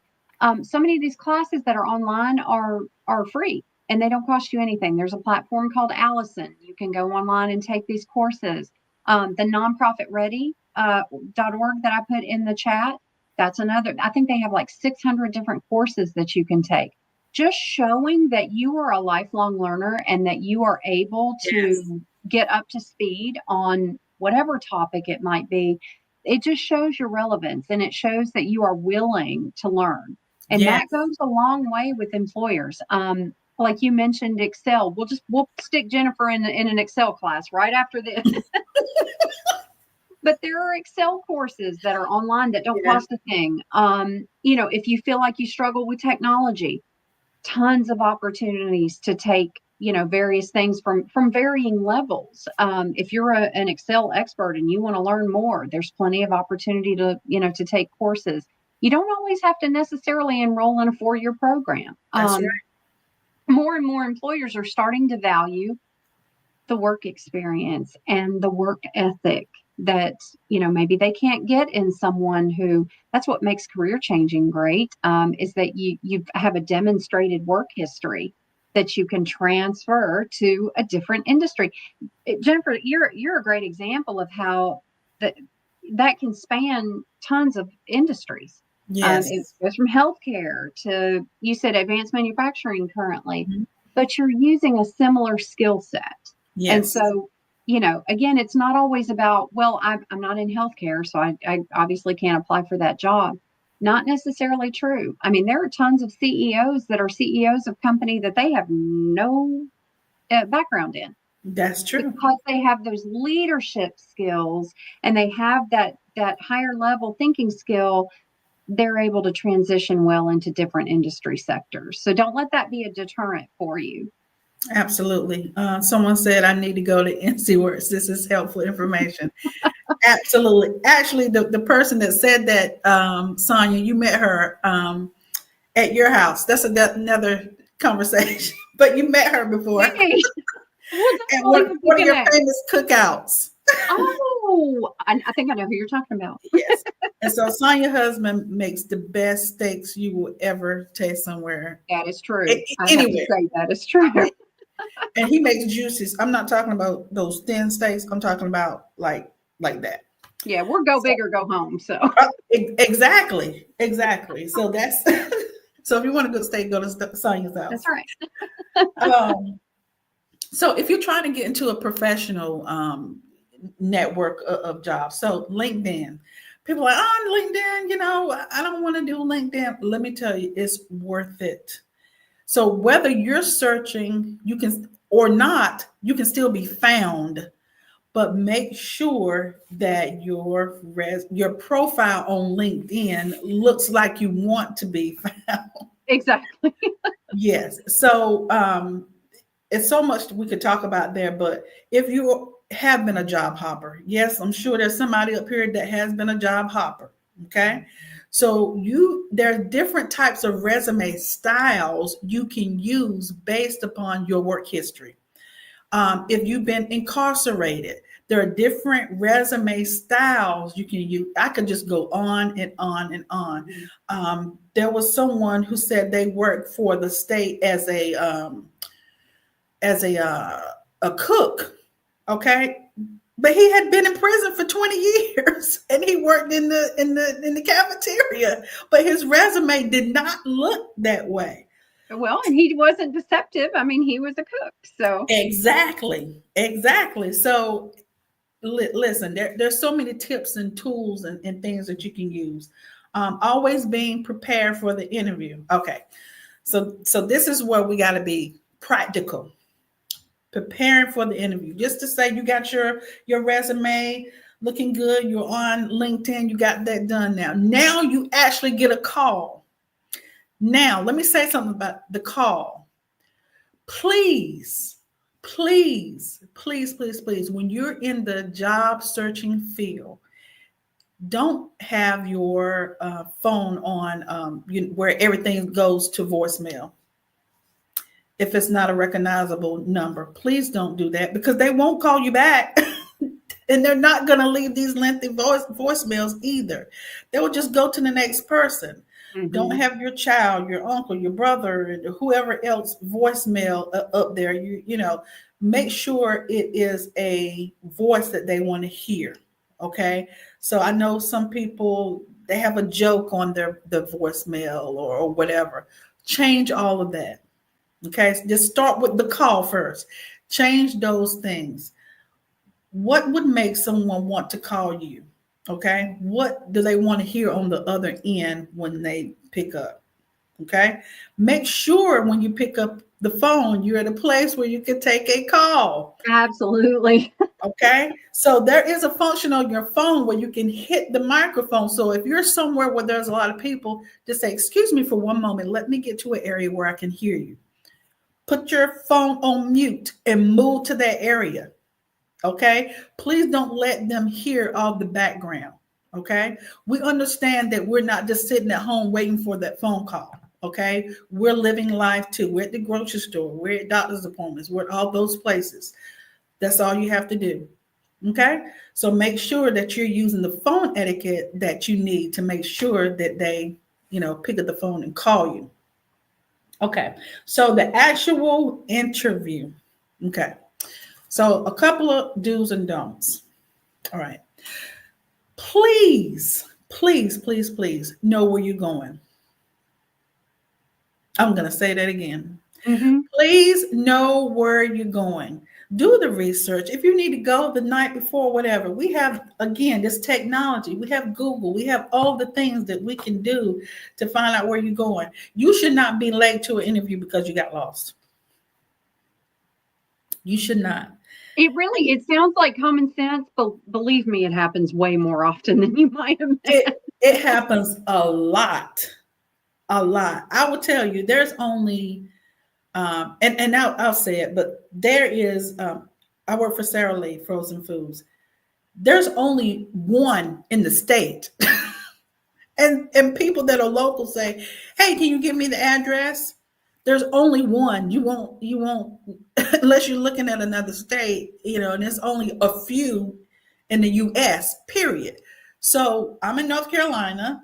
So many of these classes that are online are free and they don't cost you anything. There's a platform called Allison. You can go online and take these courses. The nonprofitready.org that I put in the chat, that's another. I think they have like 600 different courses that you can take. Just showing that you are a lifelong learner and that you are able to get up to speed on whatever topic it might be. It just shows your relevance and it shows that you are willing to learn. And that goes a long way with employers. Like you mentioned, Excel. We'll stick Jennifer in an Excel class right after this. But there are Excel courses that are online that don't cost a thing. If you feel like you struggle with technology, tons of opportunities to take, various things from varying levels. If you're an Excel expert and you want to learn more, there's plenty of opportunity to take courses. You don't always have to necessarily enroll in a 4-year program. That's right. More and more employers are starting to value the work experience and the work ethic that, maybe they can't get in someone who, that's what makes career changing great, is that you have a demonstrated work history that you can transfer to a different industry. Jennifer, you're a great example of how that can span tons of industries. Yes. It goes from healthcare to, you said advanced manufacturing currently, Mm-hmm. but you're using a similar skill set. Yes. And so, again, it's not always about, well, I'm not in healthcare, so I obviously can't apply for that job. Not necessarily true. I mean, there are tons of CEOs that are CEOs of company that they have no background in. That's true. Because they have those leadership skills and they have that higher level thinking skill, they're able to transition well into different industry sectors. So don't let that be a deterrent for you. Absolutely. Someone said I need to go to NC Works. This is helpful information. Absolutely. Actually, the person that said that, Sonia, you met her at your house. That's another conversation. But you met her before. Hey. And one of your famous cookouts. Oh, I think I know who you're talking about. Yes. And so Sonia's husband makes the best steaks you will ever taste somewhere. That is true. Anyway, that is true. And he makes juices. I'm not talking about those thin steaks. I'm talking about like that. Yeah, we're go big or go home. So exactly. So that's so if you want a good steak, go to Sonia's house. That's right. So if you're trying to get into a professional network of jobs, so LinkedIn, people are like, oh, LinkedIn, I don't want to do LinkedIn. Let me tell you, it's worth it. So whether you're searching, you can or not, you can still be found, but make sure that your profile on LinkedIn looks like you want to be found. Exactly. Yes. So it's so much we could talk about there, but if you have been a job hopper, yes, I'm sure there's somebody up here that has been a job hopper. Okay. So there are different types of resume styles you can use based upon your work history. If you've been incarcerated, there are different resume styles you can use. I could just go on and on and on. There was someone who said they worked for the state as a cook, okay, but he had been in prison for 20 years and he worked in the cafeteria, but his resume did not look that way. Well, and he wasn't deceptive. I mean, he was a cook, so exactly. So listen, there's so many tips and tools and things that you can use. Always being prepared for the interview. Okay, so this is where we got to be practical. Preparing for the interview, just to say you got your resume looking good, you're on LinkedIn, you got that done. Now you actually get a call. Now let me say something about the call. Please, when you're in the job searching field, don't have your phone on where everything goes to voicemail. if it's not a recognizable number. Please don't do that, because they won't call you back. And they're not going to leave these lengthy voicemails either. They will just go to the next person. Mhm. Don't have your child, your uncle, your brother, and whoever else voicemail up there. You know, make sure it is a voice that they want to hear. Okay. So I know some people, they have a joke on the voicemail or whatever. Change all of that. Okay. So just start with the call first. Change those things. What would make someone want to call you? Okay. What do they want to hear on the other end when they pick up? Okay. Make sure when you pick up the phone, you're at a place where you can take a call. Absolutely. Okay. So there is a function on your phone where you can hit the microphone. So if you're somewhere where there's a lot of people, just say, excuse me for one moment. Let me get to an area where I can hear you. Put your phone on mute and move to that area. Okay. Please don't let them hear all the background. Okay. We understand that we're not just sitting at home waiting for that phone call. Okay. We're living life too. We're at the grocery store. We're at doctor's appointments. We're at all those places. That's all you have to do. Okay. So make sure that you're using the phone etiquette that you need to make sure that they, pick up the phone and call you. Okay. So the actual interview. Okay. So a couple of do's and don'ts. All right. Please, please, please, please know where you're going. I'm going to say that again. Mm-hmm. Please know where you're going. Do the research. If you need to go the night before, whatever, we have, again, this technology. We have Google. We have all the things that we can do to find out where you're going. You should not be late to an interview because you got lost. You should not. It sounds like common sense, but believe me, it happens way more often than you might imagine. It happens a lot. A lot. I will tell you, there's only, and I'll say it, but there is, I work for Sara Lee Frozen Foods. There's only one in the state. and people that are local say, hey, can you give me the address? There's only one. You won't, unless you're looking at another state, and there's only a few in the US, period. So I'm in North Carolina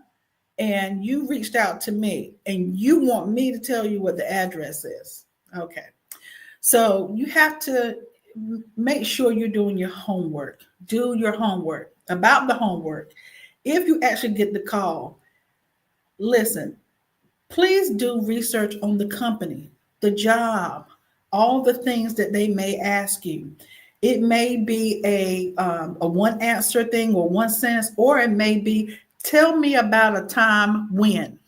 and you reached out to me and you want me to tell you what the address is. Okay. So you have to make sure you're doing your homework. Do your homework. About the homework. If you actually get the call, listen, please do research on the company, the job, all the things that they may ask you. It may be a one answer thing or one sentence, or it may be, tell me about a time when.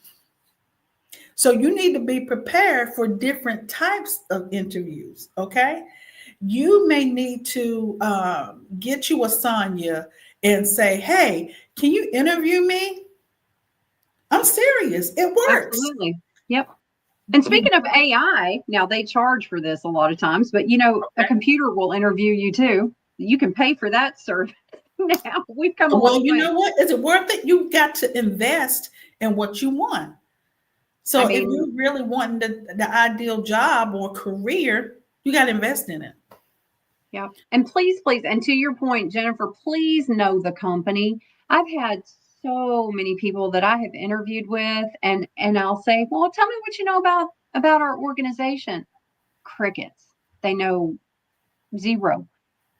So you need to be prepared for different types of interviews, okay? You may need to get you a Sonya and say, hey, can you interview me? I'm serious. It works. Absolutely. Yep. And speaking of AI, now they charge for this a lot of times, but a computer will interview you too. You can pay for that service. Now we've come a long way. You know what? Is it worth it? You've got to invest in what you want. So if you really want the ideal job or career, you got to invest in it. Yeah. And please, and to your point, Jennifer, please know the company. I've had so many people that I have interviewed with, and I'll say, well, tell me what you know about our organization. Crickets. They know zero.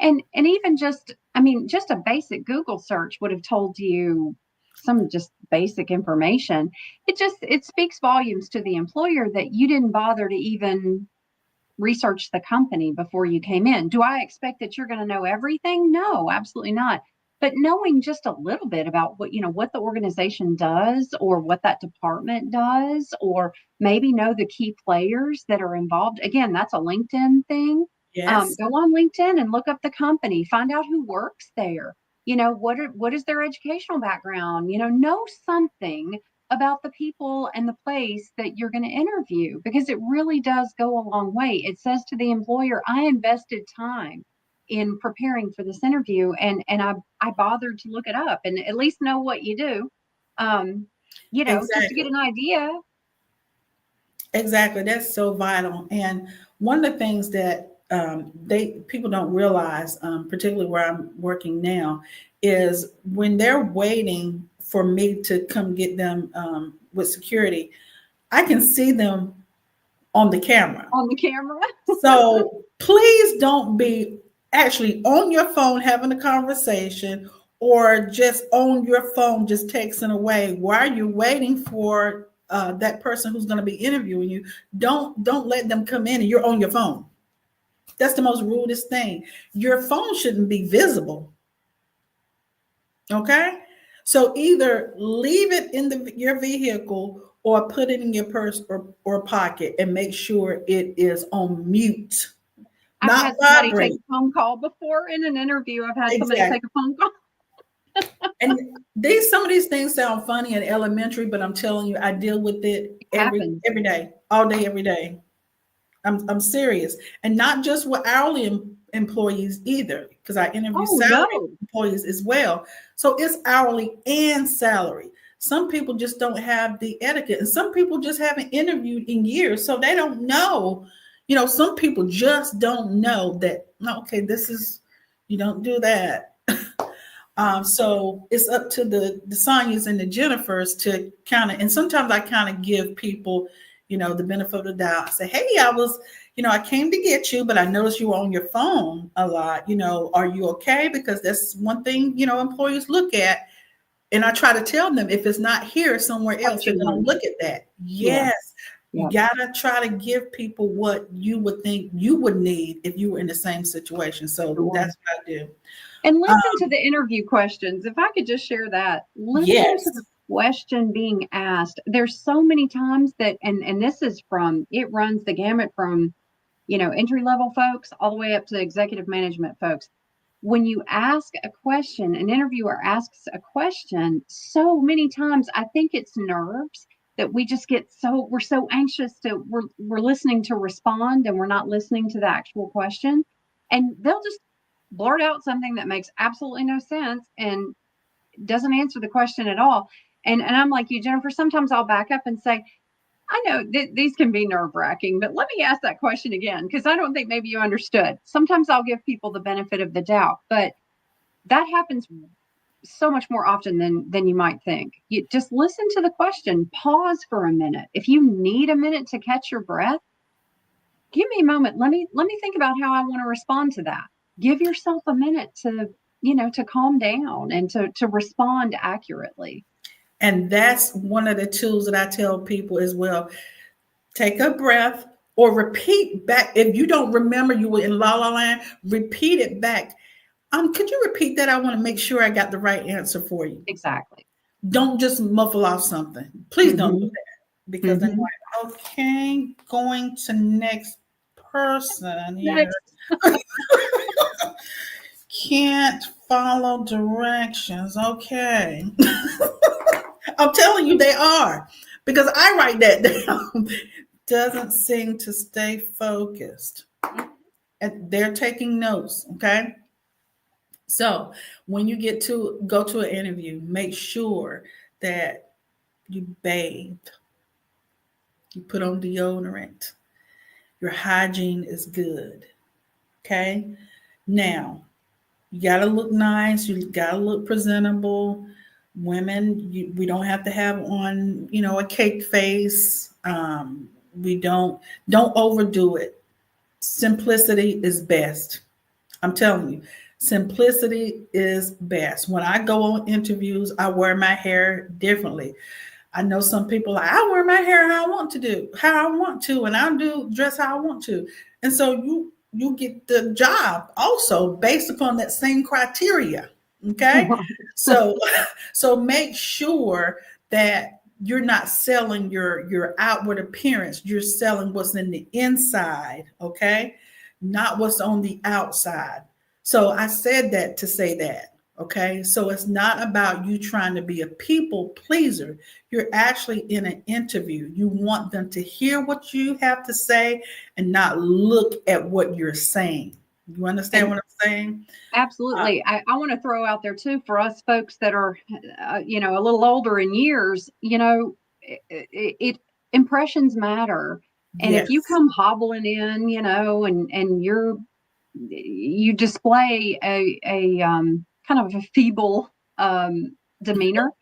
And even just a basic Google search would have told you some just basic information. It speaks volumes to the employer that you didn't bother to even research the company before you came in. Do I expect that you're going to know everything? No, absolutely not. But knowing just a little bit about what the organization does, or what that department does, or maybe know the key players that are involved. Again, that's a LinkedIn thing. Yes. Go on LinkedIn and look up the company, find out who works there. What is their educational background? Know something about the people and the place that you're going to interview, because it really does go a long way. It says to the employer, I invested time in preparing for this interview, and I bothered to look it up and at least know what you do, Exactly. just to get an idea. Exactly. That's so vital. And one of the things that people don't realize, particularly where I'm working now, is when they're waiting for me to come get them with security, I can see them on the camera. On the camera. So please don't be actually on your phone having a conversation or just on your phone just texting away while you're waiting for that person who's going to be interviewing you. Don't let them come in and you're on your phone. That's the most rudest thing. Your phone shouldn't be visible. Okay, so either leave it in your vehicle or put it in your purse or pocket and make sure it is on mute, I've not had somebody take vibrate. a phone call before in an interview. I've had somebody Exactly. take a phone call. And some of these things sound funny and elementary, but I'm telling you, I deal with it Happens. every day, all day, every day. I'm serious, and not just with hourly employees either, because I interview Oh, salary no. employees as well. So it's hourly and salary. Some people just don't have the etiquette, and some people just haven't interviewed in years, so they don't know. Some people just don't know that. Okay, this is you don't do that. So it's up to the Sonyas and the Jennifers to kind of, and sometimes I kind of give people, the benefit of the doubt. I say, hey, I came to get you, but I noticed you were on your phone a lot. Are you okay? Because that's one thing, employees look at. And I try to tell them if it's not here somewhere else, they're going to look at that. Yeah. Yes. You gotta try to give people what you would think you would need if you were in the same situation. So that's what I do. And listen to the interview questions. If I could just share that, listen Yes. to the question being asked. There's so many times that, and this is it runs the gamut from, entry level folks all the way up to executive management folks. When you ask a question, an interviewer asks a question, so many times I think it's nerves that we just we're so anxious we're listening to respond and we're not listening to the actual question. And they'll just blurt out something that makes absolutely no sense and doesn't answer the question at all. And I'm like you, Jennifer, sometimes I'll back up and say, I know these can be nerve-wracking, but let me ask that question again, because I don't think maybe you understood. Sometimes I'll give people the benefit of the doubt, but that happens so much more often than you might think. You just listen to the question, pause for a minute. If you need a minute to catch your breath, give me a moment. Let me think about how I want to respond to that. Give yourself a minute to calm down and to respond accurately. And that's one of the tools that I tell people as well. Take a breath or repeat back. If you don't remember, you were in La La Land, repeat it back. Could you repeat that? I want to make sure I got the right answer for you. Exactly. Don't just muffle off something. Please don't do that, because then like, okay, going to next person here. Can't follow directions. Okay. I'm telling you, they are, because I write that down. Doesn't seem to stay focused. And they're taking notes. Okay. So when you go to an interview, make sure that you bathed, you put on deodorant, your hygiene is good. Okay. Now, you got to look nice. You got to look presentable. Women, we don't have to have on, a cake face. We don't overdo it. Simplicity is best. I'm telling you, simplicity is best. When I go on interviews, I wear my hair differently. I know some people I wear my hair how I want to, and I do dress how I want to. And so you get the job also based upon that same criteria. Okay. So make sure that you're not selling your outward appearance. You're selling what's in the inside. Okay. Not what's on the outside. So I said that to say that. Okay. So it's not about you trying to be a people pleaser. You're actually in an interview. You want them to hear what you have to say and not look at what you're saying. You understand what I'm saying? Absolutely. I want to throw out there too, for us folks that are, a little older in years, impressions matter. And if you Yes. come hobbling in, and you display a kind of a feeble demeanor,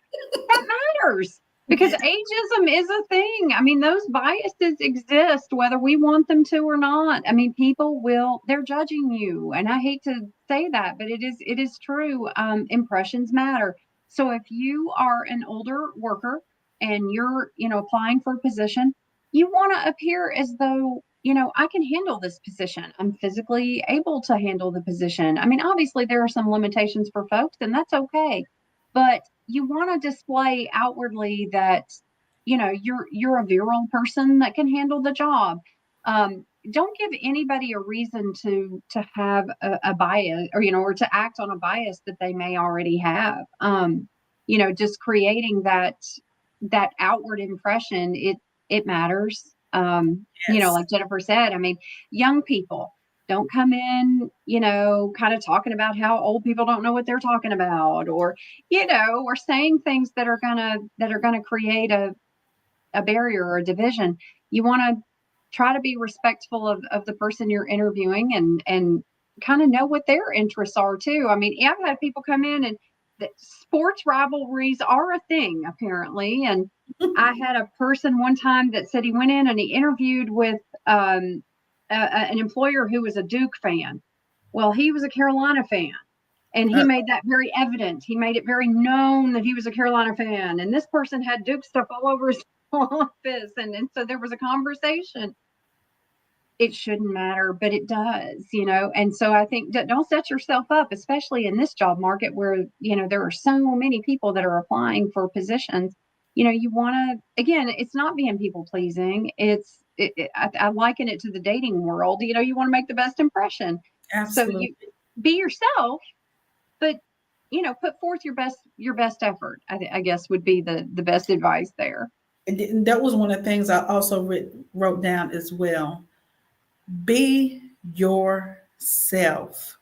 that matters, because ageism is a thing. I mean, those biases exist whether we want them to or not. I mean, they're judging you, and I hate to say that, but it is true. Impressions matter. So if you are an older worker and you're applying for a position, you want to appear as though I can handle this position. I'm physically able to handle the position. I mean, obviously there are some limitations for folks, and that's okay, but you want to display outwardly that you're a virile person that can handle the job. Don't give anybody a reason to have a bias, or to act on a bias that they may already have. Just creating that outward impression, it matters. Yes. Like Jennifer said, I mean, young people don't come in, kind of talking about how old people don't know what they're talking about, or saying things that are gonna create a barrier or a division. You want to try to be respectful of the person you're interviewing, and kind of know what their interests are too. I mean, I've had people come in, and sports rivalries are a thing apparently. And I had a person one time that said he went in and he interviewed with an employer who was a Duke fan. Well, he was a Carolina fan, and he made that very evident. He made it very known that he was a Carolina fan, and this person had Duke stuff all over his office, and so there was a conversation. It shouldn't matter, but it does, and so I think don't set yourself up, especially in this job market where there are so many people that are applying for positions. You want to, again, it's not being people pleasing. I liken it to the dating world. You want to make the best impression. Absolutely. So you be yourself, but put forth your best effort. I guess would be the best advice there. And that was one of the things I also wrote down as well. Be yourself,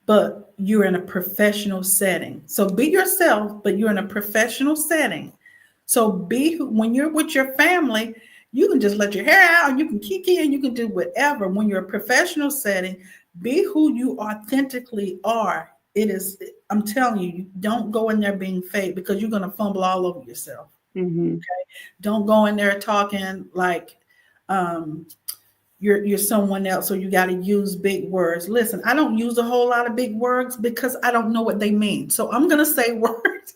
but you're in a professional setting. So be yourself, but you're in a professional setting. So when you're with your family, you can just let your hair out, you can kiki, and you can do whatever. When you're a professional setting, be who you authentically are. I'm telling you, don't go in there being fake, because you're going to fumble all over yourself. Mm-hmm. Okay? Don't go in there talking like you're someone else, or you got to use big words. Listen, I don't use a whole lot of big words because I don't know what they mean. So I'm going to say words.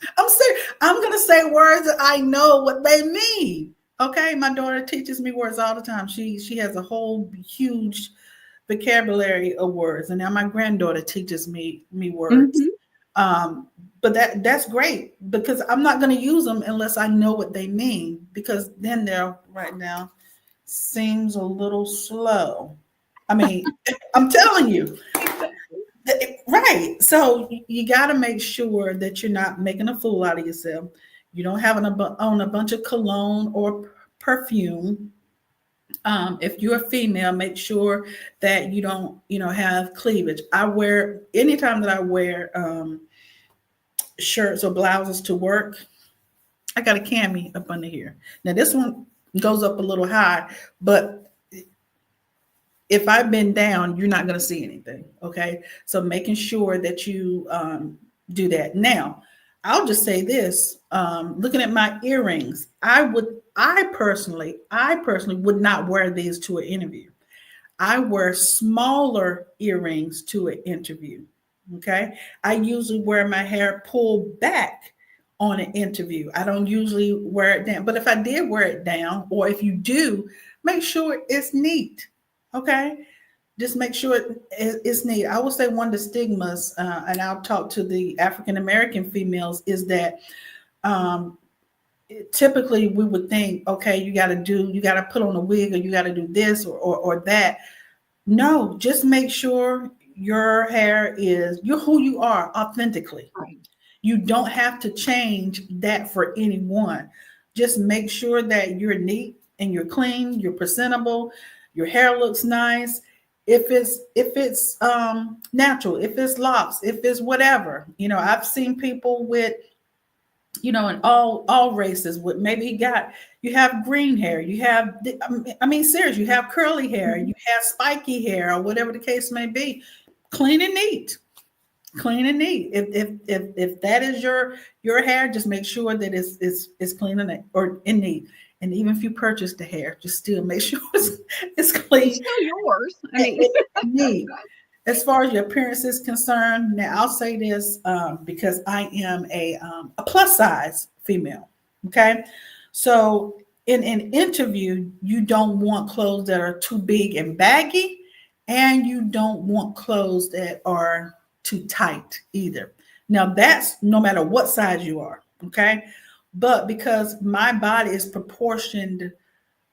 I'm going to say words that I know what they mean. Okay. My daughter teaches me words all the time. She has a whole huge vocabulary of words. And now my granddaughter teaches me words. Mm-hmm. But that's great, because I'm not going to use them unless I know what they mean, because then they're right now seems a little slow. I mean, I'm telling you, right? So you got to make sure that you're not making a fool out of yourself. You don't have on a bunch of cologne or perfume. If you're a female, make sure that you don't, have cleavage. Anytime that I wear shirts or blouses to work, I got a cami up under here. Now this one goes up a little high, but if I bend down, you're not going to see anything. Okay. So making sure that you do that. Now, I'll just say this, looking at my earrings, I personally would not wear these to an interview. I wear smaller earrings to an interview. Okay. I usually wear my hair pulled back on an interview. I don't usually wear it down, but if I did wear it down, or if you do, make sure it's neat. Okay. Just make sure it's neat. I would say one of the stigmas, and I'll talk to the African-American females, is that typically we would think, okay, you got to put on a wig, or you got to do this or that. No, just make sure your hair you're who you are authentically. Right. You don't have to change that for anyone. Just make sure that you're neat and you're clean, you're presentable, your hair looks nice. If it's natural, if it's locks, if it's whatever, I've seen people with you know, in all races. With maybe you have green hair, you have, I mean, serious, you have curly hair, you have spiky hair, or whatever the case may be. Clean and neat, clean and neat. If that is your hair, just make sure that it's clean and neat. And even if you purchase the hair, just still make sure it's clean. It's still yours. I mean, and neat. As far as your appearance is concerned, now I'll say this because I am a plus size female. Okay, so in an interview, you don't want clothes that are too big and baggy, and you don't want clothes that are too tight either. Now that's no matter what size you are. Okay, but because my body is proportioned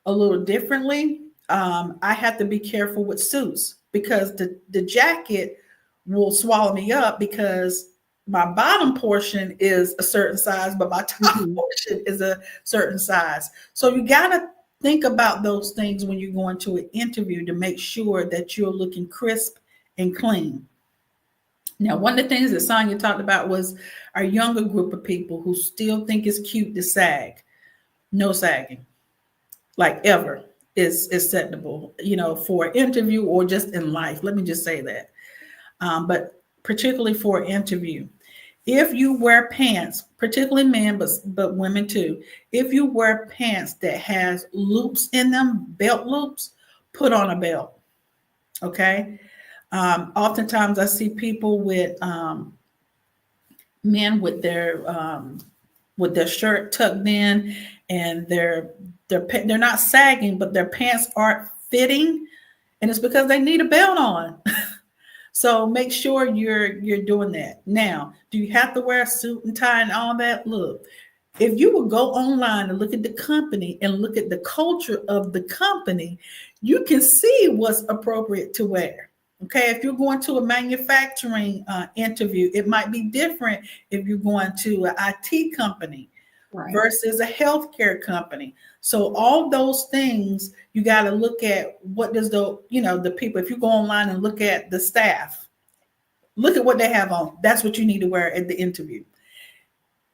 a little differently, I have to be careful with suits, because the jacket will swallow me up, because my bottom portion is a certain size, but my top portion is a certain size. So you got to think about those things when you go into an interview to make sure that you're looking crisp and clean. Now, one of the things that Sonia talked about was our younger group of people who still think it's cute to sag. No sagging, like ever, is acceptable, you know, for an interview or just in life. Let me just say that. But particularly for an interview, if you wear pants, particularly men, but women too, if you wear pants that has loops in them, belt loops, put on a belt. Okay. Oftentimes I see people with men with their shirt tucked in, and they're not sagging, but their pants aren't fitting, and it's because they need a belt on. So make sure you're doing that. Now, do you have to wear a suit and tie and all that? Look, if you would go online and look at the company and look at the culture of the company, you can see what's appropriate to wear. Okay, if you're going to a manufacturing interview, it might be different if you're going to an IT company versus a healthcare company. So all those things, you got to look at what does the people, if you go online and look at the staff, look at what they have on. That's what you need to wear at the interview.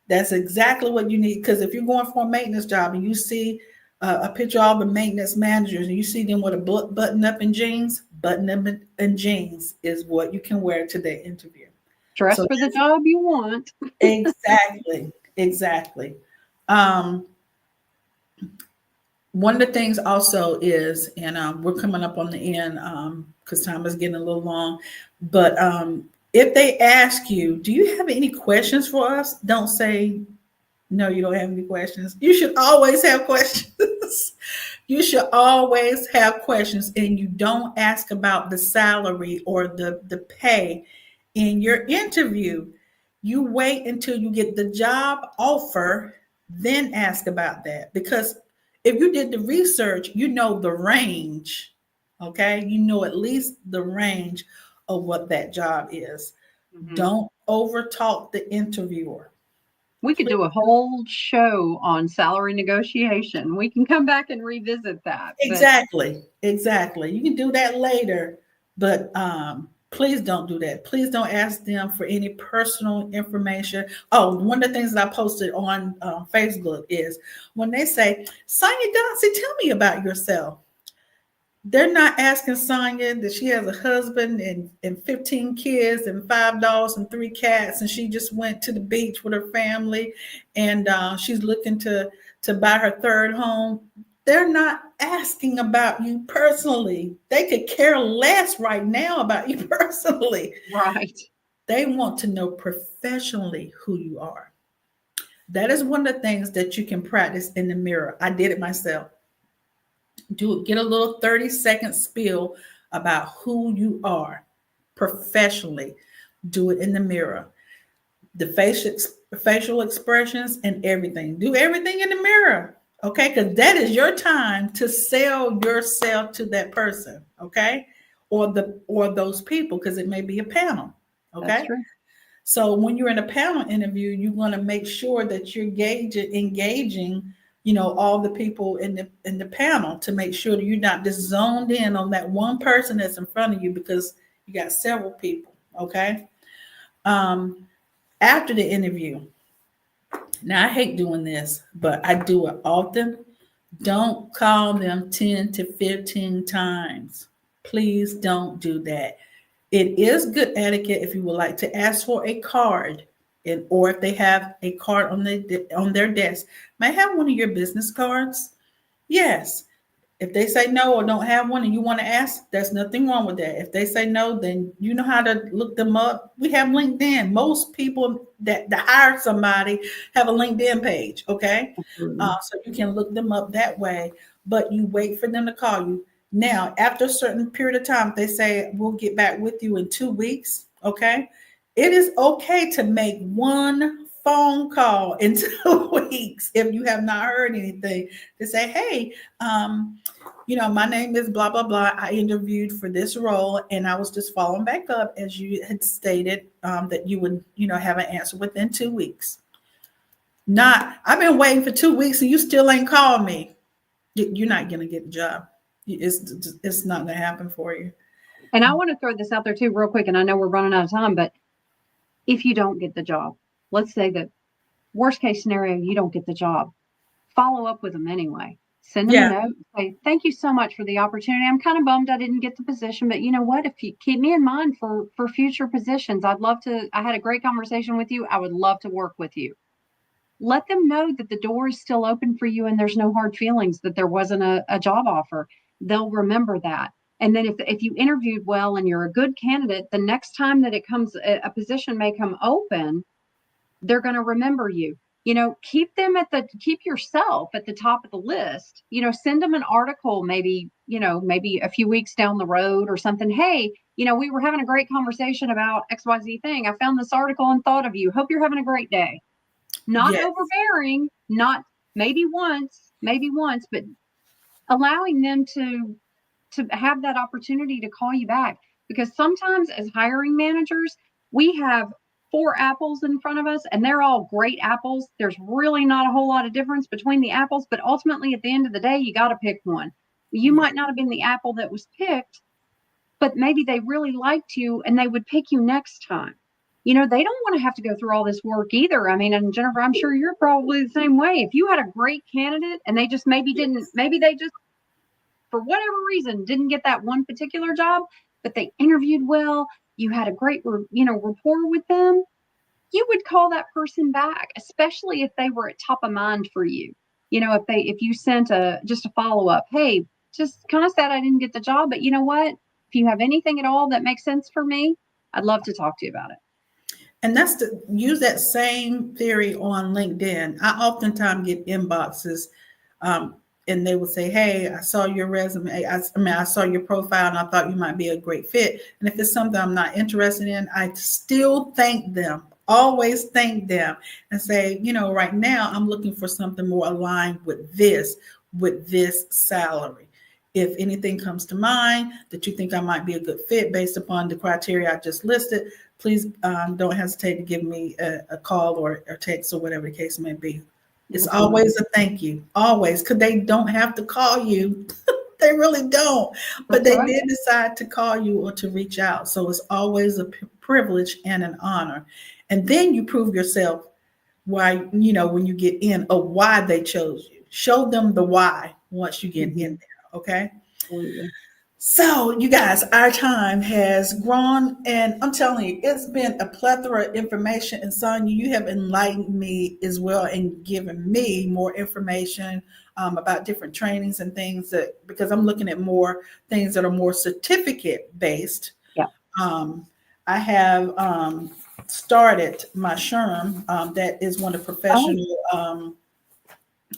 That's exactly what you need. Because if you're going for a maintenance job and you see a picture of all the maintenance managers and you see them with a button up in jeans is what you can wear to the interview. Dress for the job you want. Exactly. One of the things also is, and we're coming up on the end because time is getting a little long, but if they ask you, do you have any questions for us? Don't say, no, you don't have any questions. You should always have questions. You should always have questions, and you don't ask about the salary or the pay in your interview. You wait until you get the job offer, then ask about that. Because if you did the research, you know the range, okay? You know at least the range of what that job is. Mm-hmm. Don't overtalk the interviewer. We could do a whole show on salary negotiation. We can come back and revisit that. Exactly. You can do that later, but please don't do that. Please don't ask them for any personal information. Oh, one of the things that I posted on Facebook is when they say, Sonia Dauncey, tell me about yourself. They're not asking Sonia that she has a husband and 15 kids and 5 dogs and 3 cats, and she just went to the beach with her family, and she's looking to buy her 3rd home. They're not asking about you personally. They could care less right now about you personally. Right. They want to know professionally who you are. That is one of the things that you can practice in the mirror. I did it myself. Get a little 30-second spiel about who you are professionally. Do it in the mirror. The facial expressions and everything. Do everything in the mirror. Okay, because that is your time to sell yourself to that person, okay, or those people, because it may be a panel, okay. That's true. So when you're in a panel interview, you want to make sure that you're engaging, all the people in the panel to make sure that you're not just zoned in on that one person that's in front of you, because you got several people, okay. After the interview, Now, I hate doing this, but I do it often. Don't call them 10 to 15 times. Please don't do that. It is good etiquette if you would like to ask for a card, and or if they have a card on their desk. May I have one of your business cards? Yes. If they say no or don't have one and you want to ask, there's nothing wrong with that. If they say no, then you know how to look them up. We have LinkedIn. Most people that hire somebody have a LinkedIn page, okay? So you can look them up that way, but you wait for them to call you. Now, after a certain period of time, they say, we'll get back with you in 2 weeks, okay? It is okay to make one phone call in 2 weeks if you have not heard anything, to say, hey, my name is blah, blah, blah. I interviewed for this role and I was just following back up as you had stated that you would, have an answer within 2 weeks. Not, I've been waiting for 2 weeks and you still ain't called me. You're not going to get the job. It's not going to happen for you. And I want to throw this out there too, real quick. And I know we're running out of time, but if you don't get the job, let's say that worst case scenario, you don't get the job, follow up with them anyway. Send them a note. Say, thank you so much for the opportunity. I'm kind of bummed I didn't get the position, but you know what? If you keep me in mind for future positions, I'd love to. I had a great conversation with you. I would love to work with you. Let them know that the door is still open for you and there's no hard feelings, that there wasn't a job offer. They'll remember that. And then if you interviewed well and you're a good candidate, the next time that it comes, a position may come open, they're going to remember you. Keep yourself at the top of the list. Send them an article, maybe a few weeks down the road or something. Hey, we were having a great conversation about XYZ thing. I found this article and thought of you. Hope you're having a great day. Not overbearing, not maybe once, but allowing them to have that opportunity to call you back. Because sometimes as hiring managers, we have 4 apples in front of us and they're all great apples. There's really not a whole lot of difference between the apples, but ultimately at the end of the day, you got to pick one. You might not have been the apple that was picked, but maybe they really liked you and they would pick you next time. They don't want to have to go through all this work either. I mean, and Jennifer, I'm sure you're probably the same way. If you had a great candidate and they just maybe they just, for whatever reason, didn't get that one particular job, but they interviewed well, you had a great, rapport with them, you would call that person back, especially if they were at top of mind for you. If you sent just a follow-up, hey, just kind of sad I didn't get the job, but you know what? If you have anything at all that makes sense for me, I'd love to talk to you about it. And that's to use that same theory on LinkedIn. I oftentimes get inboxes and they will say, hey, I saw your resume. I saw your profile and I thought you might be a great fit. And if it's something I'm not interested in, I still thank them, always thank them and say, right now I'm looking for something more aligned with this salary. If anything comes to mind that you think I might be a good fit based upon the criteria I just listed, please don't hesitate to give me a call or text or whatever the case may be. It's always a thank you, always, because they don't have to call you. They really don't, but they did decide to call you or to reach out. So it's always a privilege and an honor. And then you prove yourself why, when you get in, or why they chose you. Show them the why once you get in there. Okay. So you guys, our time has grown and I'm telling you, it's been a plethora of information. And Sonia, you have enlightened me as well and given me more information about different trainings and things because I'm looking at more things that are more certificate based. Yeah. I have started my SHRM, that is one of the professional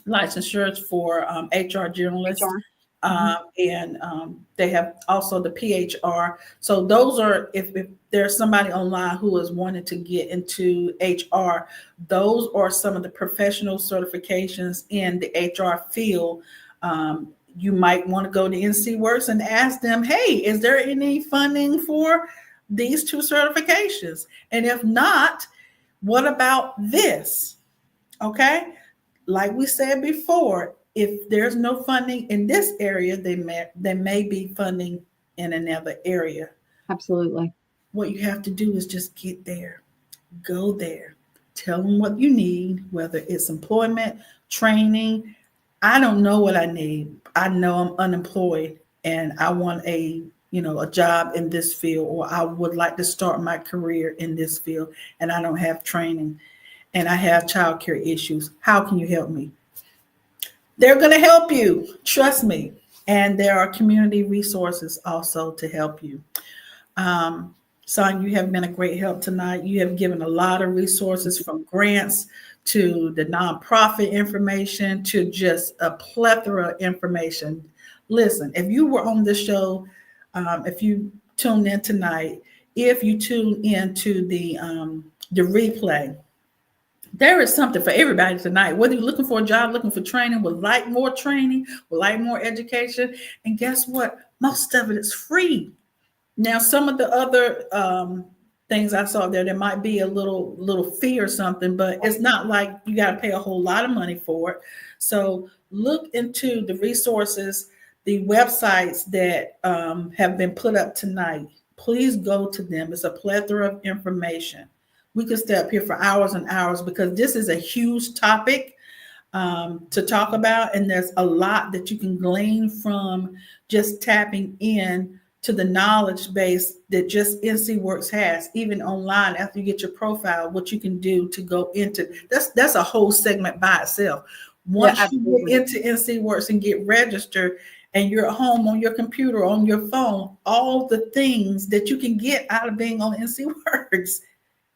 licensures for HR journalists. HR. And they have also the PHR. So those are, if there's somebody online who is wanting to get into HR, those are some of the professional certifications in the HR field. You might want to go to NC Works and ask them, hey, is there any funding for these 2 certifications? And if not, what about this? Okay. Like we said before, if there's no funding in this area, there may be funding in another area. Absolutely. What you have to do is just get there, go there, Tell them what you need, whether it's employment, training. I don't know what I need. I know I'm unemployed and I want a job in this field, or I would like to start my career in this field and I don't have training and I have childcare issues. How can you help me? They're going to help you. Trust me. And there are community resources also to help you. Son, you have been a great help tonight. You have given a lot of resources, from grants to the nonprofit information to just a plethora of information. Listen, if you were on this show, if you tuned in tonight, if you tune into the replay, there is something for everybody tonight. Whether you're looking for a job, looking for training, would like more training, would like more education, and guess what? Most of it is free. Now, some of the other things I saw there might be a little fee or something, but it's not like you got to pay a whole lot of money for it. So look into the resources, the websites that have been put up tonight. Please go to them. It's a plethora of information. We could stay up here for hours and hours because this is a huge topic to talk about, and there's a lot that you can glean from just tapping in to the knowledge base that just NC Works has. Even online, after you get your profile, what you can do to go into that's a whole segment by itself. Once you get into NC Works and get registered, and you're at home on your computer, on your phone, all the things that you can get out of being on NC Works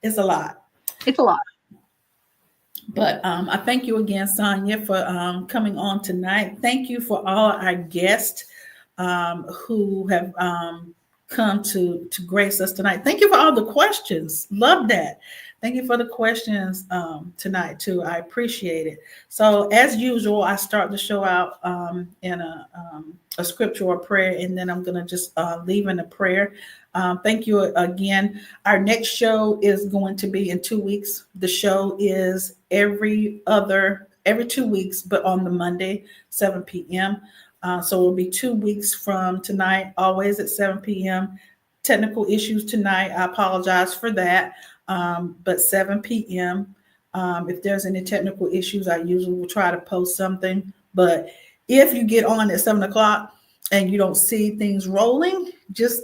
is a lot. It's a lot. But I thank you again, Sonia, for coming on tonight. Thank you for all our guests who have come to grace us tonight. Thank you for all the questions. Love that. Thank you for the questions tonight too. I appreciate it. So as usual, I start the show out in a scripture or prayer, and then I'm going to just leave in a prayer. Thank you again. Our next show is going to be in 2 weeks. The show is every 2 weeks, but on the Monday, 7 p.m. So it'll be 2 weeks from tonight, always at 7 p.m. Technical issues tonight. I apologize for that. But 7 p.m. If there's any technical issues, I usually will try to post something. But if you get on at 7 o'clock and you don't see things rolling, just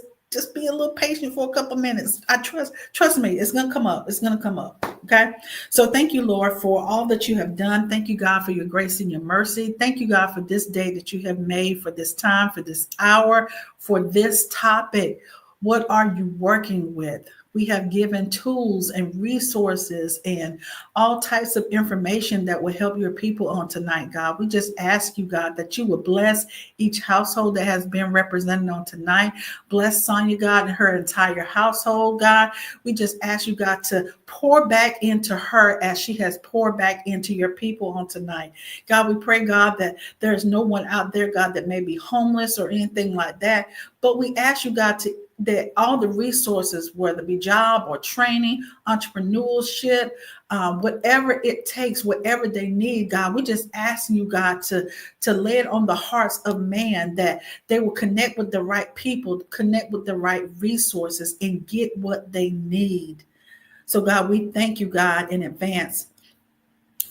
be a little patient for a couple minutes. I trust me, it's going to come up. It's going to come up. Okay. So thank you, Lord, for all that you have done. Thank you, God, for your grace and your mercy. Thank you, God, for this day that you have made, for this time, for this hour, for this topic. What are you working with? We have given tools and resources and all types of information that will help your people on tonight, God. We just ask you, God, that you would bless each household that has been represented on tonight. Bless Sonia, God, and her entire household, God. We just ask you, God, to pour back into her as she has poured back into your people on tonight. God, we pray, God, that there's no one out there, God, that may be homeless or anything like that. But we ask you, God, that all the resources, whether it be job or training, entrepreneurship, whatever it takes, whatever they need, God, we just ask you, God, to lay it on the hearts of man, that they will connect with the right people, connect with the right resources, and get what they need. So, God, we thank you, God, in advance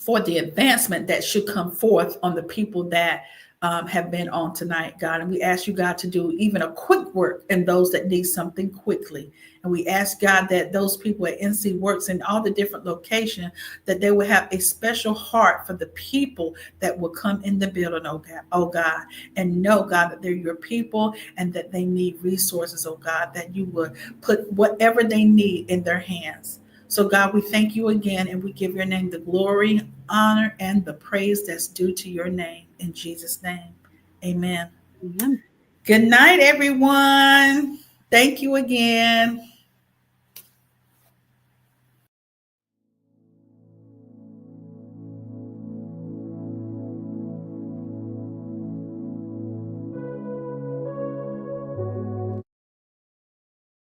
for the advancement that should come forth on the people that have been on tonight, God. And we ask you, God, to do even a quick work in those that need something quickly. And we ask, God, that those people at NC Works in all the different locations, that they will have a special heart for the people that will come in the building, oh God, and know, God, that they're your people and that they need resources, oh God, that you would put whatever they need in their hands. So, God, we thank you again, and we give your name the glory, honor, and the praise that's due to your name. In Jesus' name, amen. Amen. Good night, everyone. Thank you again.